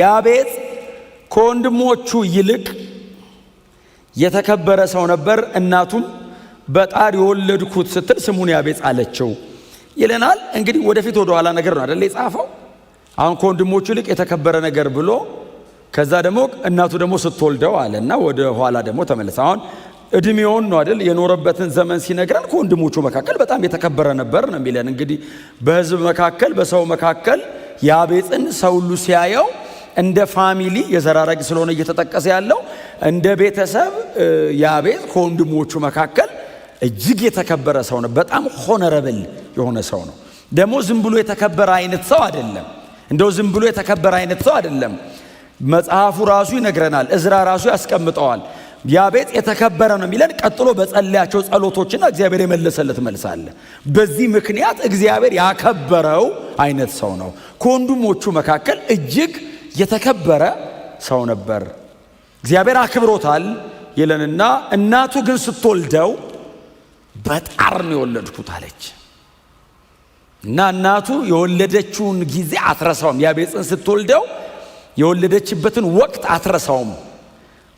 ያቤጽ ከወንድሞቹ ይልቅ የተከበረ ሰው ነበር። እናቱም በጣር የወለድኩት ስትል ስሙን ያቤጽ አለችው ይለናል። እንግዲህ ወደፊት ወደ ኋላ ነገር ነው አይደል የጻፈው። አሁን ከወንድሞቹ ይልቅ የተከበረ ነገር ብሎ ከዛ ደግሞ እናቱ ደግሞ ስትወልደው አለና ወደ ኋላ ደግሞ ተመለሰ። አሁን እድሜውን ነው አይደል የኖረበትን ዘመን ሲነግረን ከወንድሞቹ መካከል በጣም የተከበረ ነበር ነው የሚለን። እንግዲህ በህዝብ መካከል በሰው መካከል ያቤጽን ሰው ሁሉ ሲያየው እንደ ፋሚሊ የዘራራጊ ስለሆነ እየተጠቀሰ ያለው እንደ ቤተሰብ ያቤጽ ከወንድሞቹ መካከል እጅግ የተከበረ ሰው ነው። በጣም ሆነረብል የሆነ ሰው ነው። ደግሞ ዝም ብሎ የተከበረ አይነት ሰው አይደለም። እንደው ዝም ብሎ የተከበረ አይነት ሰው አይደለም። መጽሐፉ ራሱ ይነግረናል። እዝራ ራሱ ያስቀምጠዋል። ያቤጽ የተከበረ ነው የሚለን ቀጥሎ በጸለያቸው ጸሎቶችና እግዚአብሔር የመለሰለት መልስ አለ። በዚህ ምክንያት እግዚአብሔር ያከበረው አይነት ሰው ነው። ከወንድሞቹ መካከል እጅግ የተከበረ ሰው ነበር። እግዚአብሔር አክብሮታል ይለንና እናቱ ግን ስትወልደው በጣር ነው የወለድኩት አለች እና እናቱ የወለደችውን ጊዜ አትረሳውም። ያቤጽን ስትወልደው የወለደችበትን ወቅት አትረሳውም።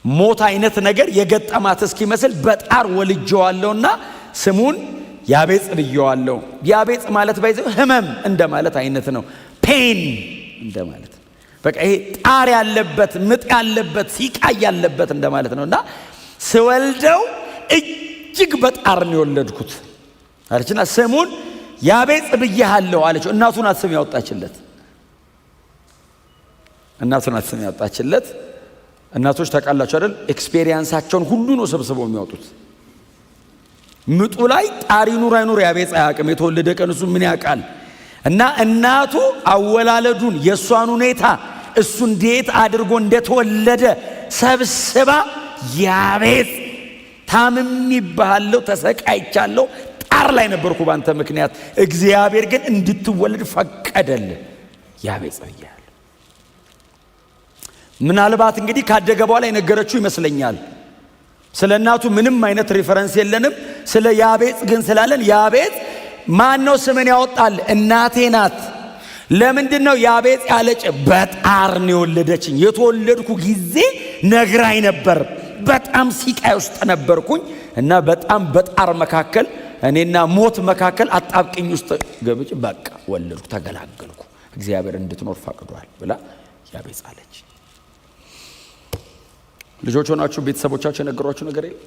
ሞት አይነት ነገር የገጠማት እስኪመስል በጣር ወልጄዋለሁና ስሙን ያቤጽ ብዬዋለሁ። ያቤጽ ማለት ባይዘው ህመም እንደማለት አይነት ነው። ፔን እንደማለት በቃ ይሄ ጣር ያለበት ምጥ ያለበት ሲቃይ ያለበት እንደማለት ነውና ስወልደው እጅግ በጣር ነው የወለድኩት አለችና ስሙን ያቤጽ ብዬሃለሁ አለችው። እናቱ ናት ስም ያወጣችለት። እናቱ ናት ስም ያወጣችለት። እናቶች ታውቃላችሁ አይደል ኤክስፔሪየንሳቸውን ሁሉ ነው ሰብስበው የሚያወጡት። ምጡ ላይ ጣር ይኑር አይኑር ያቤጽ አያውቅም። የተወለደ ቀን እሱ ምን ያውቃል? እና እናቱ አወላለዱን የሷን ሁኔታ እሱ እንዴት አድርጎ እንደተወለደ ሰብስባ ያቤጽ ታምሜብሃለሁ፣ ተሰቃይቻለሁ፣ ጣር ላይ ነበርኩ ባንተ ምክንያት፣ እግዚአብሔር ግን እንድትወለድ ፈቀደልህ ያቤጽ ብያለሁ። ምናልባት እንግዲህ ካደገ በኋላ የነገረችው ይመስለኛል። ስለ እናቱ ምንም አይነት ሪፈረንስ የለንም። ስለ ያቤጽ ግን ስላለን ያቤጽ ማን ነው ስምን ያወጣል? እናቴ ናት። ለምንድነው ያቤጽ ያለች? በጣር ነው የወለደችኝ። የተወለድኩ ጊዜ ነግራኝ ነበር። በጣም ሲቃይ ውስጥ ነበርኩኝ እና በጣም በጣር መካከል እኔና ሞት መካከል አጣብቅኝ ውስጥ ገብቼ በቃ ወለድኩ፣ ተገላገልኩ፣ እግዚአብሔር እንድትኖር ፈቅዷል ብላ ያቤጽ አለች። ልጆች ሆናችሁ ቤተሰቦቻችሁ የነገሯችሁ ነገር የለም?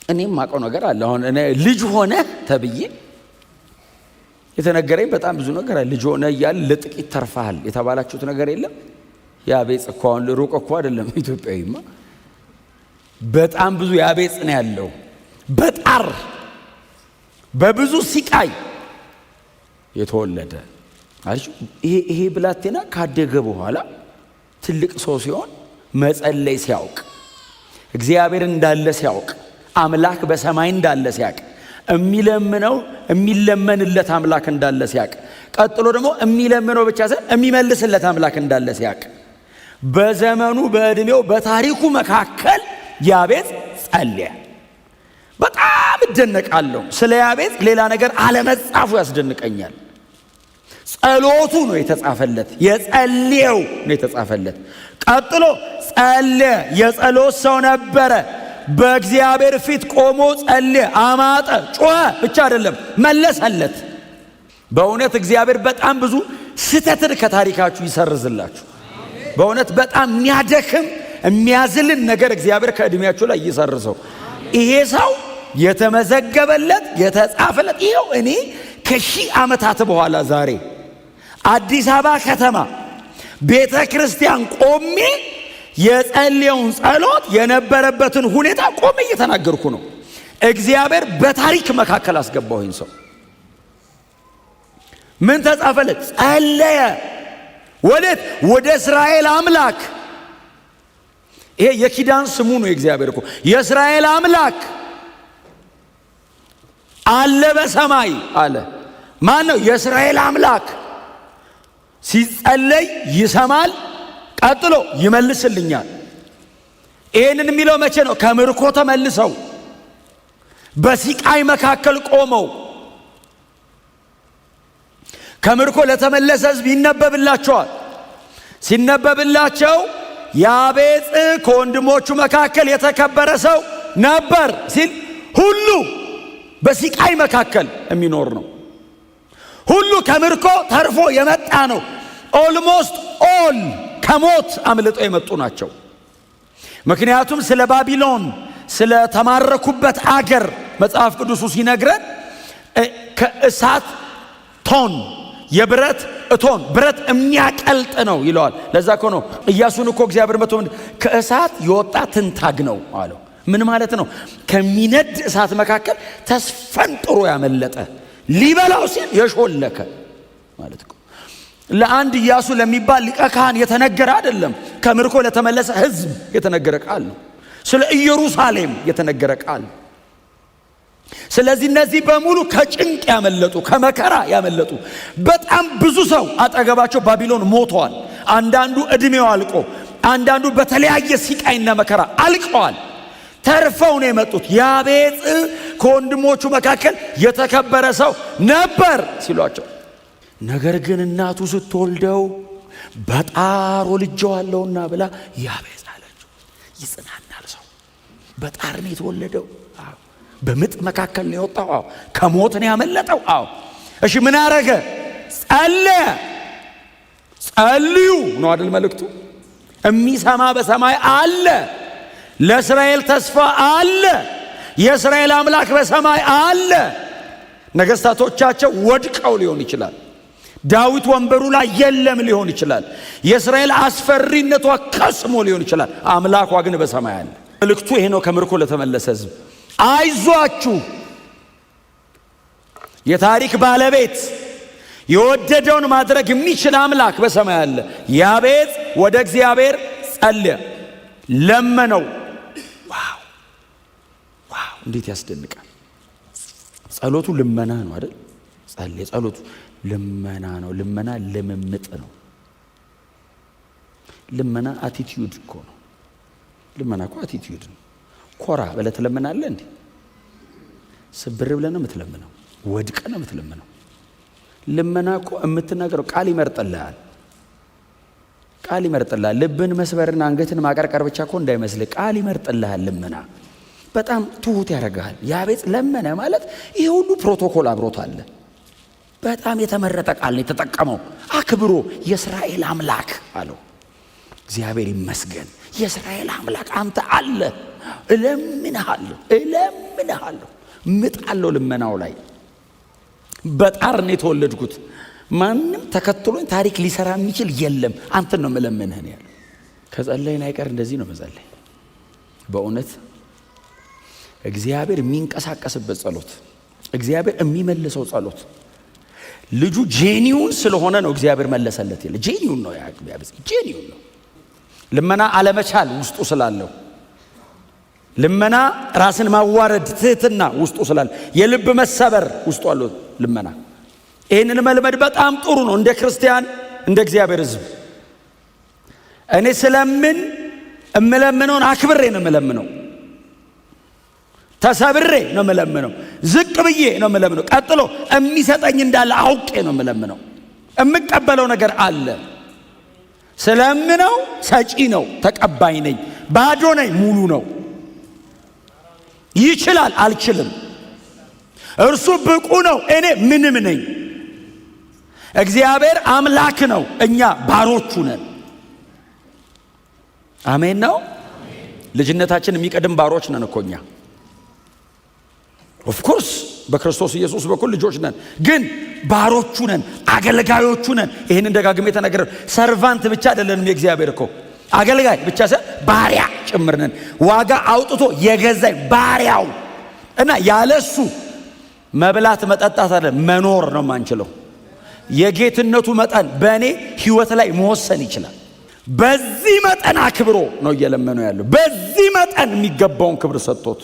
እኔም ማውቀው ነገር አለ። አሁን እኔ ልጅ ሆነ ተብዬ የተነገረኝ በጣም ብዙ ነገር አለ። ልጅ ሆነ እያለ ለጥቂት ተርፋሃል የተባላችሁት ነገር የለም? ያቤጽ እኮ አሁን ሩቅ እኮ አይደለም። ኢትዮጵያዊማ በጣም ብዙ ያቤጽ ነው ያለው። በጣር በብዙ ሲቃይ የተወለደ አልሽ። ይሄ ብላቴና ካደገ በኋላ ትልቅ ሰው ሲሆን መጸለይ ሲያውቅ፣ እግዚአብሔር እንዳለ ሲያውቅ፣ አምላክ በሰማይ እንዳለ ሲያውቅ፣ የሚለመንለት አምላክ እንዳለ ሲያውቅ፣ ቀጥሎ ደግሞ የሚለምነው ብቻ ሳይሆን የሚመልስለት አምላክ እንዳለ ሲያውቅ፣ በዘመኑ በእድሜው በታሪኩ መካከል ያቤጽ ጸለየ። በጣም እደነቃለሁ። ስለ ያቤጽ ሌላ ነገር አለመጻፉ ያስደንቀኛል። ጸሎቱ ነው የተጻፈለት፣ የጸለየው ነው የተጻፈለት። ቀጥሎ ጸለየ፣ የጸሎት ሰው ነበረ። በእግዚአብሔር ፊት ቆሞ ጸለየ፣ አማጠ፣ ጮኸ ብቻ አይደለም መለሰለት። በእውነት እግዚአብሔር በጣም ብዙ ስህተትን ከታሪካችሁ ይሰርዝላችሁ። በእውነት በጣም የሚያደክም የሚያዝልን ነገር እግዚአብሔር ከእድሜያችሁ ላይ ይሰርዘው። ይሄ ሰው የተመዘገበለት የተጻፈለት ይሄው እኔ ከሺህ ዓመታት በኋላ ዛሬ አዲስ አበባ ከተማ ቤተ ክርስቲያን ቆሜ የጸለየውን ጸሎት የነበረበትን ሁኔታ ቆሜ እየተናገርኩ ነው። እግዚአብሔር በታሪክ መካከል አስገባው። ይህን ሰው ምን ተጻፈለት? ጸለየ። ወዴት? ወደ እስራኤል አምላክ። ይሄ የኪዳን ስሙ ነው። የእግዚአብሔር እኮ የእስራኤል አምላክ አለ በሰማይ አለ። ማን ነው? የእስራኤል አምላክ። ሲጸለይ ይሰማል፣ ቀጥሎ ይመልስልኛል። ይህንን የሚለው መቼ ነው? ከምርኮ ተመልሰው በሲቃይ መካከል ቆመው ከምርኮ ለተመለሰ ሕዝብ ይነበብላቸዋል። ሲነበብላቸው ያቤጽ ከወንድሞቹ መካከል የተከበረ ሰው ነበር ሲል ሁሉ በሲቃይ መካከል የሚኖር ነው። ሁሉ ከምርኮ ተርፎ የመጣ ነው። ኦልሞስት ኦል ከሞት አምልጠው የመጡ ናቸው። ምክንያቱም ስለ ባቢሎን ስለ ተማረኩበት አገር መጽሐፍ ቅዱሱ ሲነግረን ከእሳት ቶን የብረት እቶን ብረት የሚያቀልጥ ነው ይለዋል። ለዛ እኮ ነው ኢያሱን እኮ እግዚአብሔር መጥቶ ከእሳት የወጣ ትንታግ ነው አለው። ምን ማለት ነው? ከሚነድ እሳት መካከል ተስፈንጥሮ ያመለጠ ሊበላው ሲል የሾለከ ማለት ነው። ለአንድ ኢያሱ ለሚባል ሊቀ ካህን የተነገረ አይደለም። ከምርኮ ለተመለሰ ሕዝብ የተነገረ ቃል ነው። ስለ ኢየሩሳሌም የተነገረ ቃል ነው። ስለዚህ እነዚህ በሙሉ ከጭንቅ ያመለጡ ከመከራ ያመለጡ በጣም ብዙ ሰው አጠገባቸው ባቢሎን ሞተዋል። አንዳንዱ እድሜው አልቆ፣ አንዳንዱ በተለያየ ሲቃይና መከራ አልቀዋል። ተርፈው ነው የመጡት። ያቤጽ ከወንድሞቹ መካከል የተከበረ ሰው ነበር ሲሏቸው፣ ነገር ግን እናቱ ስትወልደው በጣር ወልጄዋለሁና ብላ ያቤጽ አለችው። ይጽናናል ሰው። በጣር ነው የተወለደው። በምጥ መካከል ነው የወጣው። ከሞት ነው ያመለጠው። እሺ ምን አረገ? ጸለየ። ጸልዩ ነው አይደል መልእክቱ? የሚሰማ በሰማይ አለ። ለእስራኤል ተስፋ አለ። የእስራኤል አምላክ በሰማይ አለ። ነገስታቶቻቸው ወድቀው ሊሆን ይችላል። ዳዊት ወንበሩ ላይ የለም ሊሆን ይችላል። የእስራኤል አስፈሪነቷ ከስሞ ሊሆን ይችላል። አምላኳ ግን በሰማይ አለ። መልእክቱ ይሄ ነው። ከምርኮ ለተመለሰ ሕዝብ አይዟችሁ፣ የታሪክ ባለቤት የወደደውን ማድረግ የሚችል አምላክ በሰማይ አለ። ያቤጽ ወደ እግዚአብሔር ጸለየ፣ ለመነው። ዋው ዋው! እንዴት ያስደንቃል! ጸሎቱ ልመና ነው አይደል? ጸለየ። ጸሎቱ ልመና ነው። ልመና ልምምጥ ነው። ልመና አቲቲዩድ እኮ ነው። ልመና እኮ አቲቲዩድ ነው። ኮራ ብለህ ትለምናለህ እንዴ? ስብር ብለህ ነው የምትለምነው? ወድቀህ ነው የምትለምነው? ልመና እኮ የምትናገረው ቃል ይመርጥልሃል። ቃል ይመርጥልሃል። ልብን መስበርና አንገትን ማቀርቀር ብቻ እኮ እንዳይመስልህ፣ ቃል ይመርጥልሃል። ልመና በጣም ትሁት ያደርግሃል። ያቤጽ ለመነ ማለት ይሄ ሁሉ ፕሮቶኮል አብሮት አለ። በጣም የተመረጠ ቃል ነው የተጠቀመው። አክብሮ የእስራኤል አምላክ አለው። እግዚአብሔር ይመስገን፣ የእስራኤል አምላክ አንተ አለ። እለምንሃለሁ እለምንሃለሁ። ምጣለው ልመናው ላይ። በጣር ነው የተወለድኩት። ማንም ተከትሎኝ ታሪክ ሊሰራ የሚችል የለም። አንተን ነው መለመንህ ያለው። ከጸለይን አይቀር እንደዚህ ነው መጸለይ። በእውነት እግዚአብሔር የሚንቀሳቀስበት ጸሎት፣ እግዚአብሔር የሚመልሰው ጸሎት። ልጁ ጄኒውን ስለሆነ ነው እግዚአብሔር መለሰለት። ይለ ጄኒውን ነው ያቤጽ፣ ጄኒውን ነው። ልመና አለመቻል ውስጡ ስላለው፣ ልመና ራስን ማዋረድ ትህትና ውስጡ ስላለ፣ የልብ መሰበር ውስጡ አለው ልመና። ይህንን መልመድ በጣም ጥሩ ነው። እንደ ክርስቲያን እንደ እግዚአብሔር ሕዝብ እኔ ስለምን እምለምነውን አክብሬ ነው እምለምነው። ተሰብሬ ነው እምለምነው። ዝቅ ብዬ ነው እምለምነው። ቀጥሎ የሚሰጠኝ እንዳለ አውቄ ነው እምለምነው። የምቀበለው ነገር አለ። ስለምነው ሰጪ ነው፣ ተቀባይ ነኝ። ባዶ ነኝ፣ ሙሉ ነው። ይችላል፣ አልችልም። እርሱ ብቁ ነው፣ እኔ ምንም ነኝ። እግዚአብሔር አምላክ ነው፣ እኛ ባሮቹ ነን። አሜን ነው። ልጅነታችን የሚቀድም ባሮች ነን እኮ እኛ። ኦፍኮርስ በክርስቶስ ኢየሱስ በኩል ልጆች ነን፣ ግን ባሮቹ ነን፣ አገልጋዮቹ ነን። ይህንን ደጋግሜ የተናገረ ሰርቫንት ብቻ አይደለንም። የእግዚአብሔር እኮ አገልጋይ ብቻ ሳይሆን ባሪያ ጭምር ነን። ዋጋ አውጥቶ የገዛኝ ባሪያው እና ያለሱ መብላት መጠጣት አይደለም መኖር ነው ማንችለው። የጌትነቱ መጠን በእኔ ህይወት ላይ መወሰን ይችላል። በዚህ መጠን አክብሮ ነው እየለመነው ያለው። በዚህ መጠን የሚገባውን ክብር ሰጥቶት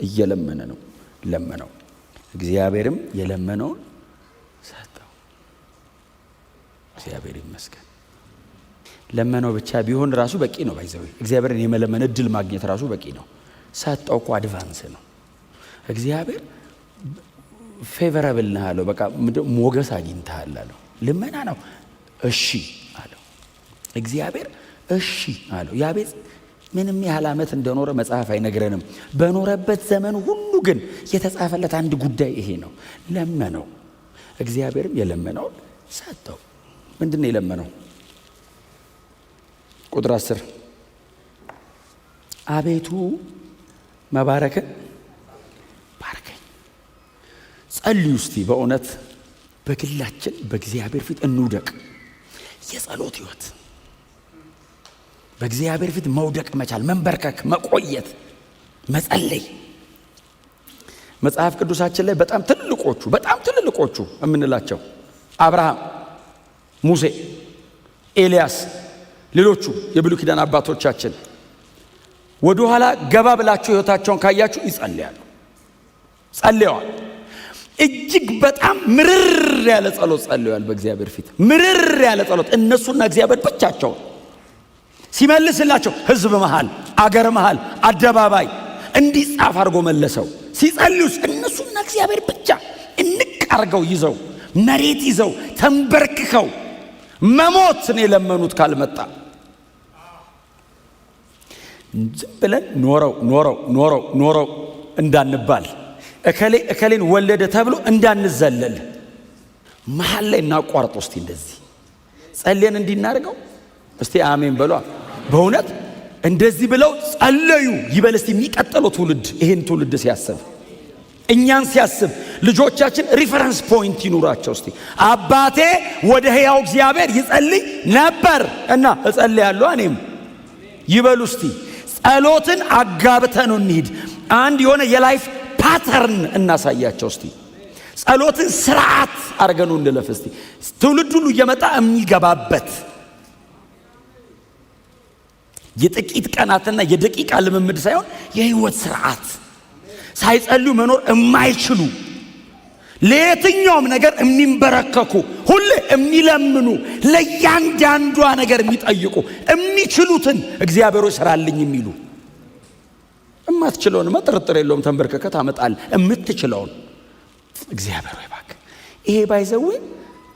እየለመነ ነው። ለመነው፣ እግዚአብሔርም የለመነውን ሰጠው። እግዚአብሔር ይመስገን። ለመነው ብቻ ቢሆን ራሱ በቂ ነው። ባይዘው እግዚአብሔርን የመለመን እድል ማግኘት ራሱ በቂ ነው። ሰጠው እኮ አድቫንስ ነው። እግዚአብሔር ፌቨራብል ነህ አለው። በቃ ሞገስ አግኝተሃል አለው። ልመና ነው። እሺ አለው። እግዚአብሔር እሺ አለው። ያቤጽ ምንም ያህል ዓመት እንደኖረ መጽሐፍ አይነግረንም። በኖረበት ዘመን ሁሉ ግን የተጻፈለት አንድ ጉዳይ ይሄ ነው። ለመነው፣ እግዚአብሔርም የለመነውን ሰጠው። ምንድን ነው የለመነው? ቁጥር 10 አቤቱ መባረክን ባርከኝ። ጸልዩ እስቲ በእውነት በግላችን በእግዚአብሔር ፊት እንውደቅ። የጸሎት ሕይወት በእግዚአብሔር ፊት መውደቅ መቻል፣ መንበርከክ፣ መቆየት፣ መጸለይ። መጽሐፍ ቅዱሳችን ላይ በጣም ትልልቆቹ የምንላቸው አብርሃም፣ ሙሴ፣ ኤልያስ፣ ሌሎቹ የብሉይ ኪዳን አባቶቻችን ወደ ኋላ ገባ ብላችሁ ሕይወታቸውን ካያችሁ ይጸልያሉ፣ ጸልየዋል። እጅግ በጣም ምርር ያለ ጸሎት ጸልየዋል በእግዚአብሔር ፊት። ምርር ያለ ጸሎት እነሱና እግዚአብሔር ብቻቸውን ሲመልስላቸው ሕዝብ መሃል፣ አገር መሃል፣ አደባባይ እንዲጻፍ አድርጎ መለሰው። ሲጸልዩስ እነሱና እግዚአብሔር ብቻ እንቅ አድርገው ይዘው መሬት ይዘው ተንበርክከው መሞት ነው የለመኑት። ካልመጣ ዝም ብለን ኖረው እንዳንባል፣ እከሌን ወለደ ተብሎ እንዳንዘለል መሃል ላይ እናቋርጥ። እስቲ እንደዚህ ጸልየን እንዲናርገው እስቲ አሜን በሏ። በእውነት እንደዚህ ብለው ጸለዩ ይበል እስቲ የሚቀጥለው ትውልድ ይሄን ትውልድ ሲያስብ፣ እኛን ሲያስብ፣ ልጆቻችን ሪፈረንስ ፖይንት ይኑራቸው። እስቲ አባቴ ወደ ሕያው እግዚአብሔር ይጸልይ ነበር እና እጸልያለሁ እኔም ይበሉ። እስቲ ጸሎትን አጋብተን እንሂድ። አንድ የሆነ የላይፍ ፓተርን እናሳያቸው። እስቲ ጸሎትን ስርዓት አድርገን እንለፍ። እስቲ ትውልድ ሁሉ እየመጣ የሚገባበት የጥቂት ቀናትና የደቂቃ ልምምድ ሳይሆን የህይወት ስርዓት፣ ሳይጸልዩ መኖር የማይችሉ ለየትኛውም ነገር የሚንበረከኩ፣ ሁሌ የሚለምኑ፣ ለእያንዳንዷ ነገር የሚጠይቁ፣ የሚችሉትን እግዚአብሔር ስራልኝ የሚሉ። እማትችለውን ጥርጥር የለውም ተንበርከከ ታመጣለህ። የምትችለውን እግዚአብሔር ወይ እባክህ። ይሄ ባይዘው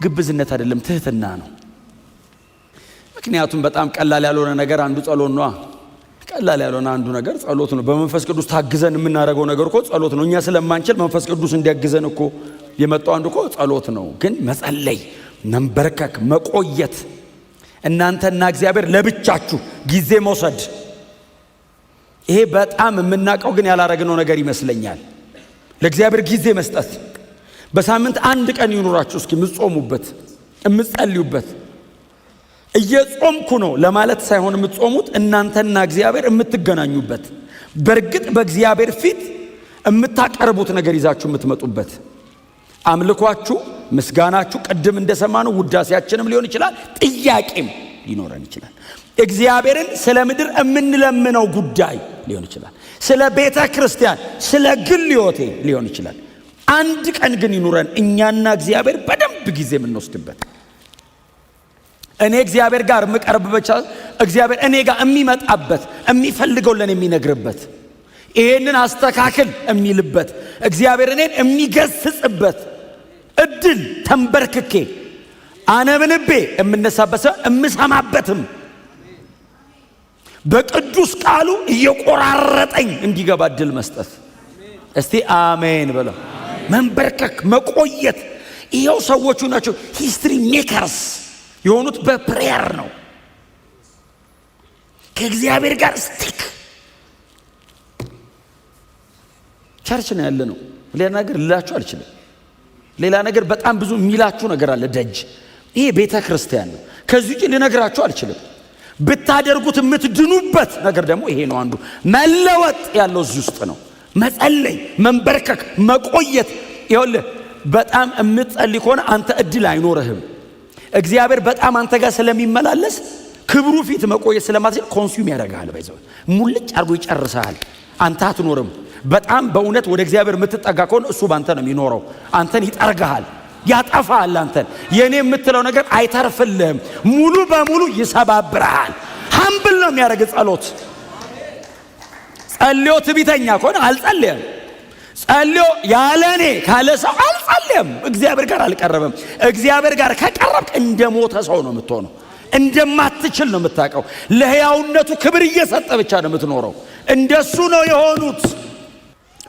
ግብዝነት አይደለም፣ ትህትና ነው። ምክንያቱም በጣም ቀላል ያልሆነ ነገር አንዱ ጸሎት ነው። ቀላል ያልሆነ አንዱ ነገር ጸሎት ነው። በመንፈስ ቅዱስ ታግዘን የምናደርገው ነገር እኮ ጸሎት ነው። እኛ ስለማንችል መንፈስ ቅዱስ እንዲያግዘን እኮ የመጣው አንዱ እኮ ጸሎት ነው። ግን መጸለይ፣ መንበርከክ፣ መቆየት፣ እናንተና እግዚአብሔር ለብቻችሁ ጊዜ መውሰድ፣ ይሄ በጣም የምናውቀው ግን ያላረግነው ነገር ይመስለኛል። ለእግዚአብሔር ጊዜ መስጠት። በሳምንት አንድ ቀን ይኑራችሁ እስኪ የምትጾሙበት፣ የምትጸልዩበት። እየጾምኩ ነው ለማለት ሳይሆን የምትጾሙት እናንተና እግዚአብሔር የምትገናኙበት፣ በእርግጥ በእግዚአብሔር ፊት የምታቀርቡት ነገር ይዛችሁ የምትመጡበት። አምልኳችሁ፣ ምስጋናችሁ፣ ቅድም እንደሰማነው ውዳሴያችንም ሊሆን ይችላል፣ ጥያቄም ሊኖረን ይችላል። እግዚአብሔርን ስለ ምድር የምንለምነው ጉዳይ ሊሆን ይችላል፣ ስለ ቤተ ክርስቲያን፣ ስለ ግል ሕይወቴ ሊሆን ይችላል። አንድ ቀን ግን ይኑረን እኛና እግዚአብሔር በደንብ ጊዜ የምንወስድበት። እኔ እግዚአብሔር ጋር የምቀርብበት፣ እግዚአብሔር እኔ ጋር የሚመጣበት፣ የሚፈልገው ለኔ የሚነግርበት፣ ይሄንን አስተካክል የሚልበት፣ እግዚአብሔር እኔን የሚገስጽበት እድል፣ ተንበርክኬ አነብንቤ የምነሳበት ሳይሆን የምሰማበትም፣ በቅዱስ ቃሉ እየቆራረጠኝ እንዲገባ እድል መስጠት። እስቲ አሜን በለው። መንበርከክ፣ መቆየት። ይኸው ሰዎቹ ናቸው ሂስትሪ ሜከርስ የሆኑት በፕሬየር ነው። ከእግዚአብሔር ጋር ስቲክ ቸርች ነው ያለ ነው። ሌላ ነገር ልላችሁ አልችልም። ሌላ ነገር በጣም ብዙ የሚላችሁ ነገር አለ ደጅ። ይሄ ቤተ ክርስቲያን ነው። ከዚህ ውጪ ልነግራችሁ አልችልም። ብታደርጉት የምትድኑበት ነገር ደግሞ ይሄ ነው። አንዱ መለወጥ ያለው እዚህ ውስጥ ነው። መጸለይ፣ መንበርከክ፣ መቆየት። ይኸውልህ በጣም የምትጸልይ ከሆነ አንተ እድል አይኖርህም። እግዚአብሔር በጣም አንተ ጋር ስለሚመላለስ ክብሩ ፊት መቆየት ስለማትችል ኮንሱም ያደርጋል። ባይዘው ሙልጭ አድርጎ ይጨርሳል። አንተ አትኖርም። በጣም በእውነት ወደ እግዚአብሔር የምትጠጋ ከሆነ እሱ ባንተ ነው የሚኖረው። አንተን ይጠርግሃል፣ ያጠፋሃል። አንተን የኔ የምትለው ነገር አይተርፍልህም። ሙሉ በሙሉ ይሰባብርሃል። ሀምብል ነው የሚያደርግ ጸሎት። ጸልዮ ትዕቢተኛ ከሆነ አልጸልየም። ጸልዮ ያለኔ ካለ ሰው አልጸልየም። እግዚአብሔር ጋር አልቀረበም። እግዚአብሔር ጋር ከቀረብክ እንደ ሞተ ሰው ነው የምትሆነው። እንደማትችል ነው የምታውቀው። ለሕያውነቱ ክብር እየሰጠ ብቻ ነው የምትኖረው። እንደሱ ነው የሆኑት።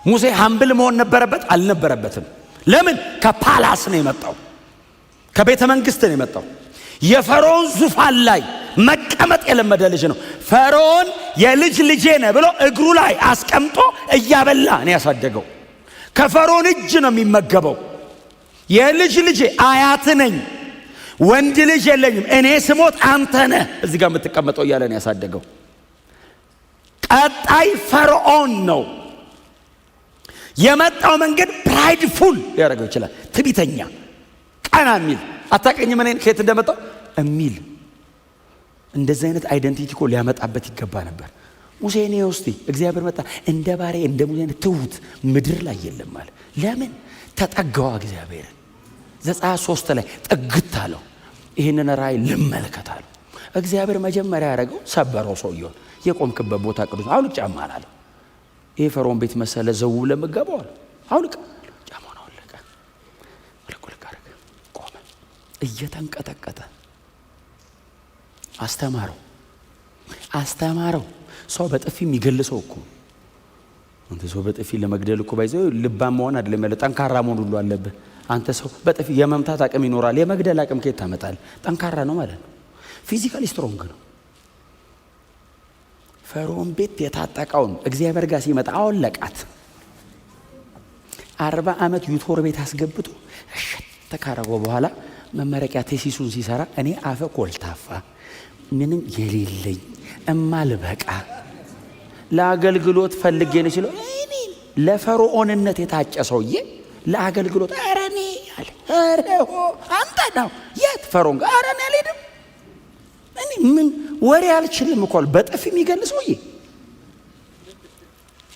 ሙሴ ሀምብል መሆን ነበረበት? አልነበረበትም። ለምን? ከፓላስ ነው የመጣው፣ ከቤተ መንግስት ነው የመጣው። የፈርዖን ዙፋን ላይ መቀመጥ የለመደ ልጅ ነው። ፈርዖን የልጅ ልጄ ነህ ብሎ እግሩ ላይ አስቀምጦ እያበላ ነው ያሳደገው። ከፈርዖን እጅ ነው የሚመገበው። የልጅ ልጄ አያት ነኝ፣ ወንድ ልጅ የለኝም፣ እኔ ስሞት አንተ ነህ እዚህ ጋር የምትቀመጠው እያለ ነው ያሳደገው። ቀጣይ ፈርዖን ነው የመጣው። መንገድ ፕራይድፉል ሊያደርገው ይችላል። ትዕቢተኛ፣ ቀና የሚል አታቀኝም እኔን ከየት እንደመጣው የሚል እንደዚህ አይነት አይደንቲቲ እኮ ሊያመጣበት ይገባ ነበር። ሙሴ እኔ ውስጥ እግዚአብሔር መጣ እንደ ባሪያ እንደ ሙሴ አይነት ትሁት ምድር ላይ የለም ማለት። ለምን? ተጠጋዋ እግዚአብሔርን። ዘጸአት 3 ላይ ጥግት አለው። ይህንን ራእይ ልመለከታለሁ። እግዚአብሔር መጀመሪያ ያደረገው ሰበረው። ሰውየውን የቆምክበት ቦታ ቅዱስ አውልቅ ጫማ አለው። ይሄ ፈርዖን ቤት መሰለ ዘው ለምገባው አለ። አውልቅ ጫማውን አወለቀ። ወለቆልቅ አረገ። ቆመ እየተንቀጠቀጠ አስተማረው። ሰው በጥፊ የሚገልሰው እኮ አንተ ሰው በጥፊ ለመግደል እኮ ባይዘው ልባም መሆን አይደለም ያለ ጠንካራ መሆን ሁሉ አለብህ። አንተ ሰው በጥፊ የመምታት አቅም ይኖራል፣ የመግደል አቅም ከየት ታመጣለህ? ጠንካራ ነው ማለት ነው። ፊዚካሊ ስትሮንግ ነው። ፈርዖን ቤት የታጠቀውን እግዚአብሔር ጋር ሲመጣ አወለቃት። 40 ዓመት ዩቶር ቤት አስገብቶ እሸት ካረገው በኋላ መመረቂያ ቴሲሱን ሲሰራ እኔ አፈ ኮልታፋ ምንም የሌለኝ እማልበቃ ለአገልግሎት ፈልጌ ነው ሲለው እኔ ለፈርዖንነት የታጨ ሰውዬ ለአገልግሎት አረኔ አለ። አረሆ አንተ ነው የት ፈርዖን ጋር አረኔ አልሄድም እኔ ምን ወሬ አልችልም እኮ በጥፊ የሚገልጽ ሰውዬ።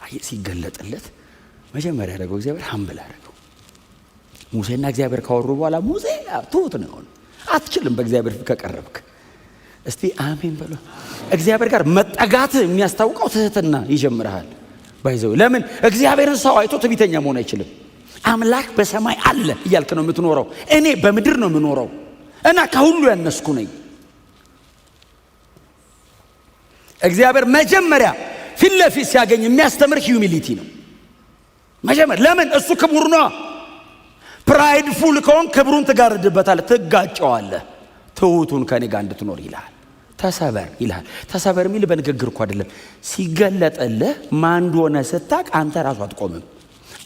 አይ ሲገለጥለት መጀመሪያ ያደረገው እግዚአብሔር ሀምብል አደረገው። ሙሴና እግዚአብሔር ካወሩ በኋላ ሙሴ ትሁት ነው የሆነው። አትችልም በእግዚአብሔር ፊት ከቀረብክ። እስቲ አሜን በሉ። እግዚአብሔር ጋር መጠጋት የሚያስታውቀው ትህትና ይጀምርሃል። ባይዘው ለምን እግዚአብሔርን ሰው አይቶ ትዕቢተኛ መሆን አይችልም። አምላክ በሰማይ አለ እያልክ ነው የምትኖረው። እኔ በምድር ነው የምኖረው እና ከሁሉ ያነስኩ ነኝ። እግዚአብሔር መጀመሪያ ፊት ለፊት ሲያገኝ የሚያስተምር ሂዩሚሊቲ ነው መጀመር። ለምን? እሱ ክቡር ነው። ፕራይድፉል ከሆን ክብሩን ትጋርድበታለህ፣ ትጋጨዋለህ። ትሁቱን ከኔ ጋር እንድትኖር ይልሃል። ተሰበር ይልሃል። ተሰበር የሚል በንግግር እኮ አይደለም። ሲገለጥልህ ማን እንደሆነ ስታቅ አንተ ራሱ አትቆምም።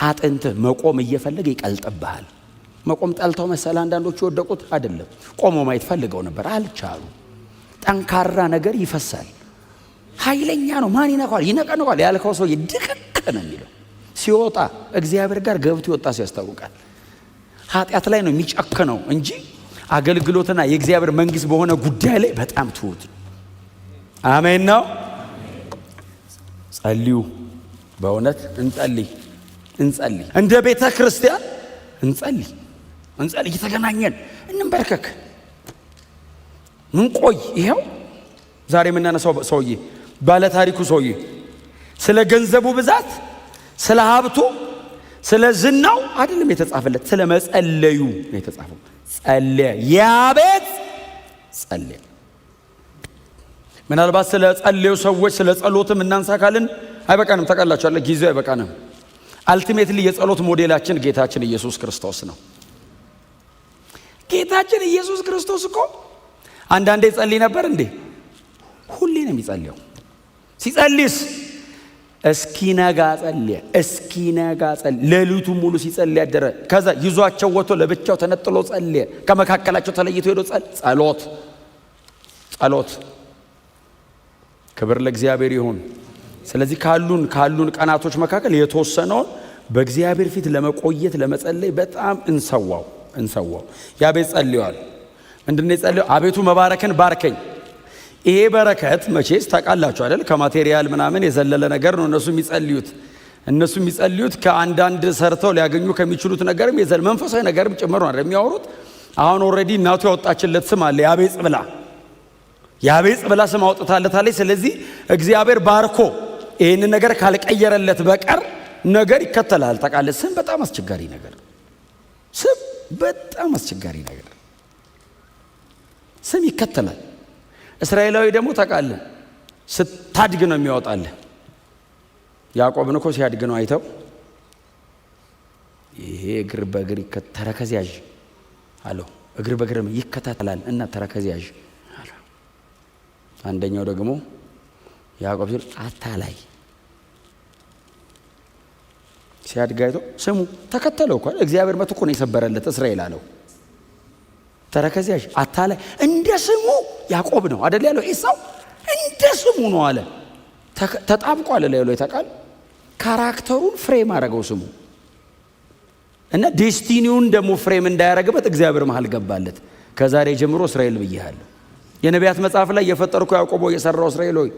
አጥንትህ መቆም እየፈለገ ይቀልጥብሃል። መቆም ጠልተው መሰለ አንዳንዶቹ የወደቁት አይደለም። ቆሞ ማየት ፈልገው ነበር አልቻሉ። ጠንካራ ነገር ይፈሳል። ኃይለኛ ነው። ማን ይነካዋል? ይነቀነዋል ያልከው ሰው ይድቅቅ ነው የሚለው። ሲወጣ እግዚአብሔር ጋር ገብቶ ይወጣ ሲያስታውቃል። ኃጢአት ላይ ነው የሚጨክነው እንጂ አገልግሎትና የእግዚአብሔር መንግስት በሆነ ጉዳይ ላይ በጣም ትሁት። አሜን ነው። ጸልዩ። በእውነት እንጸልይ። እንደ ቤተ ክርስቲያን እንጸልይ። እየተገናኘን እንንበርከክ። ምን ቆይ ይሄው ዛሬ የምናነሳው ሰውዬ ባለ ታሪኩ ሰውዬ ስለ ገንዘቡ ብዛት፣ ስለ ሀብቱ፣ ስለ ዝናው አይደለም የተጻፈለት፣ ስለ መጸለዩ ነው የተጻፈው። ጸለየ። ያቤት ጸለየ። ምናልባት ስለ ጸለዩ ሰዎች ስለ ጸሎትም እናንሳ ካልን አይበቃንም። ታውቃላችኋል፣ ጊዜው አይበቃንም። አልቲሜትሊ የጸሎት ሞዴላችን ጌታችን ኢየሱስ ክርስቶስ ነው። ጌታችን ኢየሱስ ክርስቶስ እኮ አንዳንዴ ጸልይ ነበር እንዴ? ሁሌ ነው የሚጸልየው። ሲጸልይስ እስኪነጋ ጸልየ። ሌሊቱን ሙሉ ሲጸልይ ያደረ። ከዛ ይዟቸው ወጥቶ ለብቻው ተነጥሎ ጸልየ። ከመካከላቸው ተለይቶ ሄዶ ጸሎት። ክብር ለእግዚአብሔር ይሁን። ስለዚህ ካሉን ቀናቶች መካከል የተወሰነውን በእግዚአብሔር ፊት ለመቆየት ለመጸለይ በጣም እንሰዋው። ያቤት ጸልየዋል። ምንድነው የጸለየው? አቤቱ መባረክን ባርከኝ። ይሄ በረከት መቼስ ታውቃላችሁ አይደል? ከማቴሪያል ምናምን የዘለለ ነገር ነው እነሱ የሚጸልዩት ከአንዳንድ ሰርተው ሊያገኙ ከሚችሉት ነገርም መንፈሳዊ ነገርም ጭምር ነው የሚያወሩት። አሁን ኦልሬዲ እናቱ ያወጣችለት ስም አለ፣ ያቤጽ ብላ ስም አውጥታለታለች። ስለዚህ እግዚአብሔር ባርኮ ይህንን ነገር ካልቀየረለት በቀር ነገር ይከተላል። ታውቃለህ፣ ስም በጣም አስቸጋሪ ነገር። ስም ይከተላል። እስራኤላዊ ደግሞ ታውቃለህ ስታድግ ነው የሚያወጣልህ። ያዕቆብን እኮ ሲያድግ ነው አይተው ይሄ እግር በእግር ተረከዝ ያዥ አለው። እግር በእግር ይከታተላል እና ተረከዝ ያዥ አለ። አንደኛው ደግሞ ያዕቆብ ሲል አታላይ ሲያድግ አይቶ ስሙ ተከተለው እኮ እግዚአብሔር መጥቶ እኮ ነው የሰበረለት እስራኤል አለው። ተረከዝ ያዥ አታላይ እንደ ስሙ ያዕቆብ ነው አይደል ያለው። ኤሳው እንደ ስሙ ነው አለ። ተጣብቋል ላይ ተቃል ካራክተሩን ፍሬም አደረገው ስሙ እና ዴስቲኒውን ደግሞ ፍሬም እንዳያረግበት እግዚአብሔር መሃል ገባለት። ከዛሬ ጀምሮ እስራኤል ብዬሃለሁ። የነቢያት መጽሐፍ ላይ የፈጠርኩ ያዕቆብ የሰራው እስራኤል ሆይ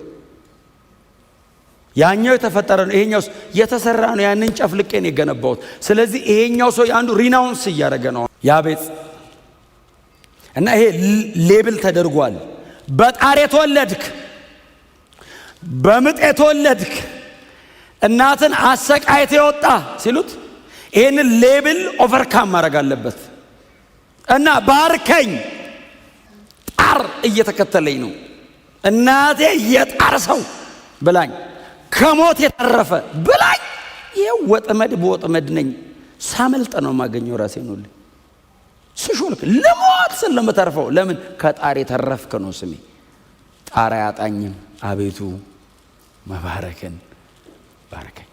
ያኛው የተፈጠረ ነው፣ ይሄኛው የተሰራ ነው። ያንን ጨፍልቄ ነው የገነባሁት። ስለዚህ ይሄኛው ሰው አንዱ ሪናውንስ እያደረገ ነው ያቤጽ እና ይሄ ሌብል ተደርጓል። በጣር የተወለድክ በምጥ የተወለድክ እናትን አሰቃይተ የወጣ ሲሉት ይህንን ሌብል ኦቨርካም ማድረግ አለበት እና ባርከኝ ጣር እየተከተለኝ ነው እናቴ የጣር ሰው ብላኝ ከሞት የተረፈ ብላኝ ይሄው ወጥመድ በወጥመድ ነኝ ሳመልጥ ነው ማገኘው ራሴን ሁሉ ስሾልክ ለሞት ስለምተርፈው ለምን ከጣር የተረፍክ ነው ስሜ ጣር ያጣኝም አቤቱ መባረክን ባርከኝ።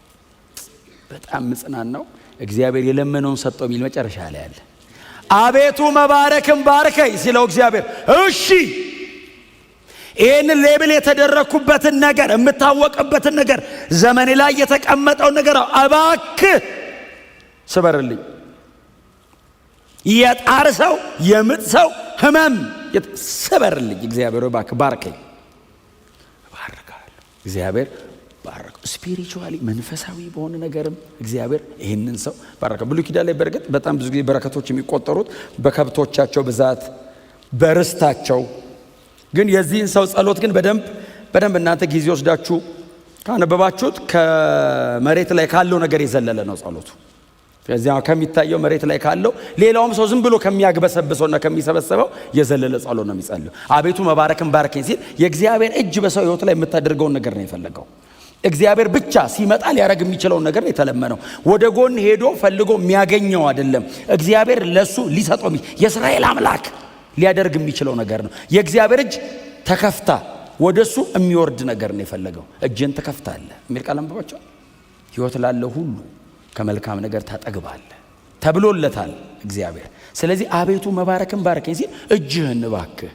በጣም ምጽናናው እግዚአብሔር የለመነውን ሰጠው የሚል መጨረሻ ላይ አለ። አቤቱ መባረክን ባርከኝ ሲለው እግዚአብሔር እሺ ይህን ሌብል የተደረኩበትን ነገር የምታወቅበትን ነገር ዘመኔ ላይ የተቀመጠው ነገር እባክህ ስበርልኝ። የጣር ሰው የምጥ ሰው ህመም ስበርልኝ እግዚአብሔር እባክህ ባርከኝ። ባርካለሁ እግዚአብሔር ባረከው። ስፒሪቹዋሊ መንፈሳዊ በሆነ ነገርም እግዚአብሔር ይህንን ሰው ባረከው። ብሉይ ኪዳን ላይ በርግጥ በጣም ብዙ ጊዜ በረከቶች የሚቆጠሩት በከብቶቻቸው ብዛት በርስታቸው፣ ግን የዚህን ሰው ጸሎት ግን በደንብ እናንተ ጊዜ ወስዳችሁ ካነበባችሁት ከመሬት ላይ ካለው ነገር የዘለለ ነው ጸሎቱ። ከዚያ ከሚታየው መሬት ላይ ካለው ሌላውም ሰው ዝም ብሎ ከሚያግበሰብሰውና ከሚሰበሰበው የዘለለ ጸሎት ነው የሚጸልየው። አቤቱ መባረክን ባርከኝ ሲል የእግዚአብሔር እጅ በሰው ህይወት ላይ የምታደርገውን ነገር ነው የፈለገው። እግዚአብሔር ብቻ ሲመጣ ሊያረግ የሚችለውን ነገር ነው የተለመነው። ወደ ጎን ሄዶ ፈልጎ የሚያገኘው አይደለም። እግዚአብሔር ለሱ ሊሰጠው የእስራኤል አምላክ ሊያደርግ የሚችለው ነገር ነው። የእግዚአብሔር እጅ ተከፍታ ወደሱ የሚወርድ ነገር ነው የፈለገው። እጅን ተከፍታለህ የሚል ቃል አንብባችኋል። ህይወት ላለው ሁሉ ከመልካም ነገር ታጠግባለህ ተብሎለታል እግዚአብሔር። ስለዚህ አቤቱ መባረክን ባርከኝ ሲል እጅህን እባክህ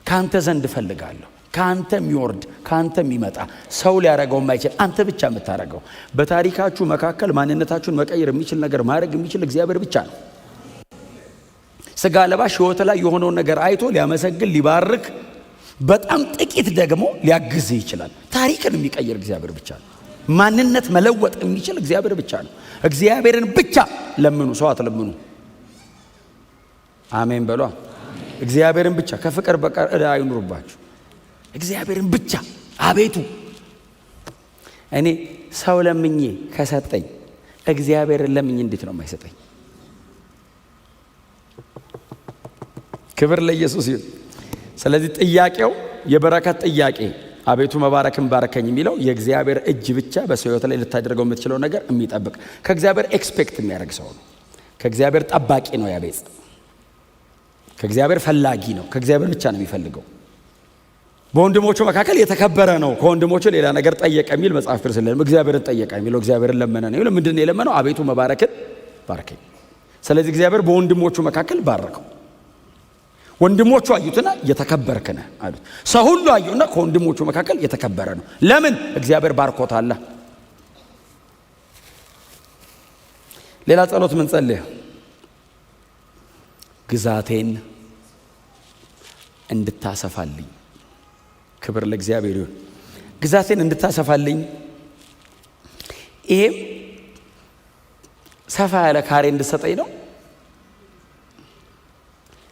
ካንተ ዘንድ እፈልጋለሁ። ካንተ የሚወርድ ካንተ የሚመጣ ሰው ሊያረገው የማይችል አንተ ብቻ የምታረገው። በታሪካችሁ መካከል ማንነታችሁን መቀየር የሚችል ነገር ማድረግ የሚችል እግዚአብሔር ብቻ ነው። ስጋ ለባሽ ህይወት ላይ የሆነውን ነገር አይቶ ሊያመሰግን ሊባርክ፣ በጣም ጥቂት ደግሞ ሊያግዝህ ይችላል። ታሪክን የሚቀይር እግዚአብሔር ብቻ ነው። ማንነት መለወጥ የሚችል እግዚአብሔር ብቻ ነው። እግዚአብሔርን ብቻ ለምኑ፣ ሰው አትለምኑ። አሜን በሏ። እግዚአብሔርን ብቻ ከፍቅር በቀር ዕዳ አይኑርባችሁ። እግዚአብሔርን ብቻ አቤቱ እኔ ሰው ለምኜ ከሰጠኝ እግዚአብሔርን ለምኜ እንዴት ነው የማይሰጠኝ? ክብር ለኢየሱስ ይሁን። ስለዚህ ጥያቄው የበረከት ጥያቄ አቤቱ መባረክን ባርከኝ የሚለው የእግዚአብሔር እጅ ብቻ በሰው ህይወት ላይ ልታደርገው የምትችለው ነገር የሚጠብቅ ከእግዚአብሔር ኤክስፔክት የሚያደርግ ሰው ነው። ከእግዚአብሔር ጠባቂ ነው ያቤጽ። ከእግዚአብሔር ፈላጊ ነው። ከእግዚአብሔር ብቻ ነው የሚፈልገው። በወንድሞቹ መካከል የተከበረ ነው። ከወንድሞቹ ሌላ ነገር ጠየቀ የሚል መጽሐፍ ቅዱስ የለም። እግዚአብሔርን ጠየቀ የሚለው እግዚአብሔርን ለመነ ነው። ምንድን ነው የለመነው? አቤቱ መባረክን ባርከኝ። ስለዚህ እግዚአብሔር በወንድሞቹ መካከል ባረከው። ወንድሞቹ አዩትና የተከበርክ ነህ አሉት። ሰው ሁሉ አዩና ከወንድሞቹ መካከል የተከበረ ነው። ለምን? እግዚአብሔር ባርኮታል። ሌላ ጸሎት ምን ጸልይ? ግዛቴን እንድታሰፋልኝ። ክብር ለእግዚአብሔር ይሁን። ግዛቴን እንድታሰፋልኝ። ይሄም ሰፋ ያለ ካሬ እንድሰጠኝ ነው።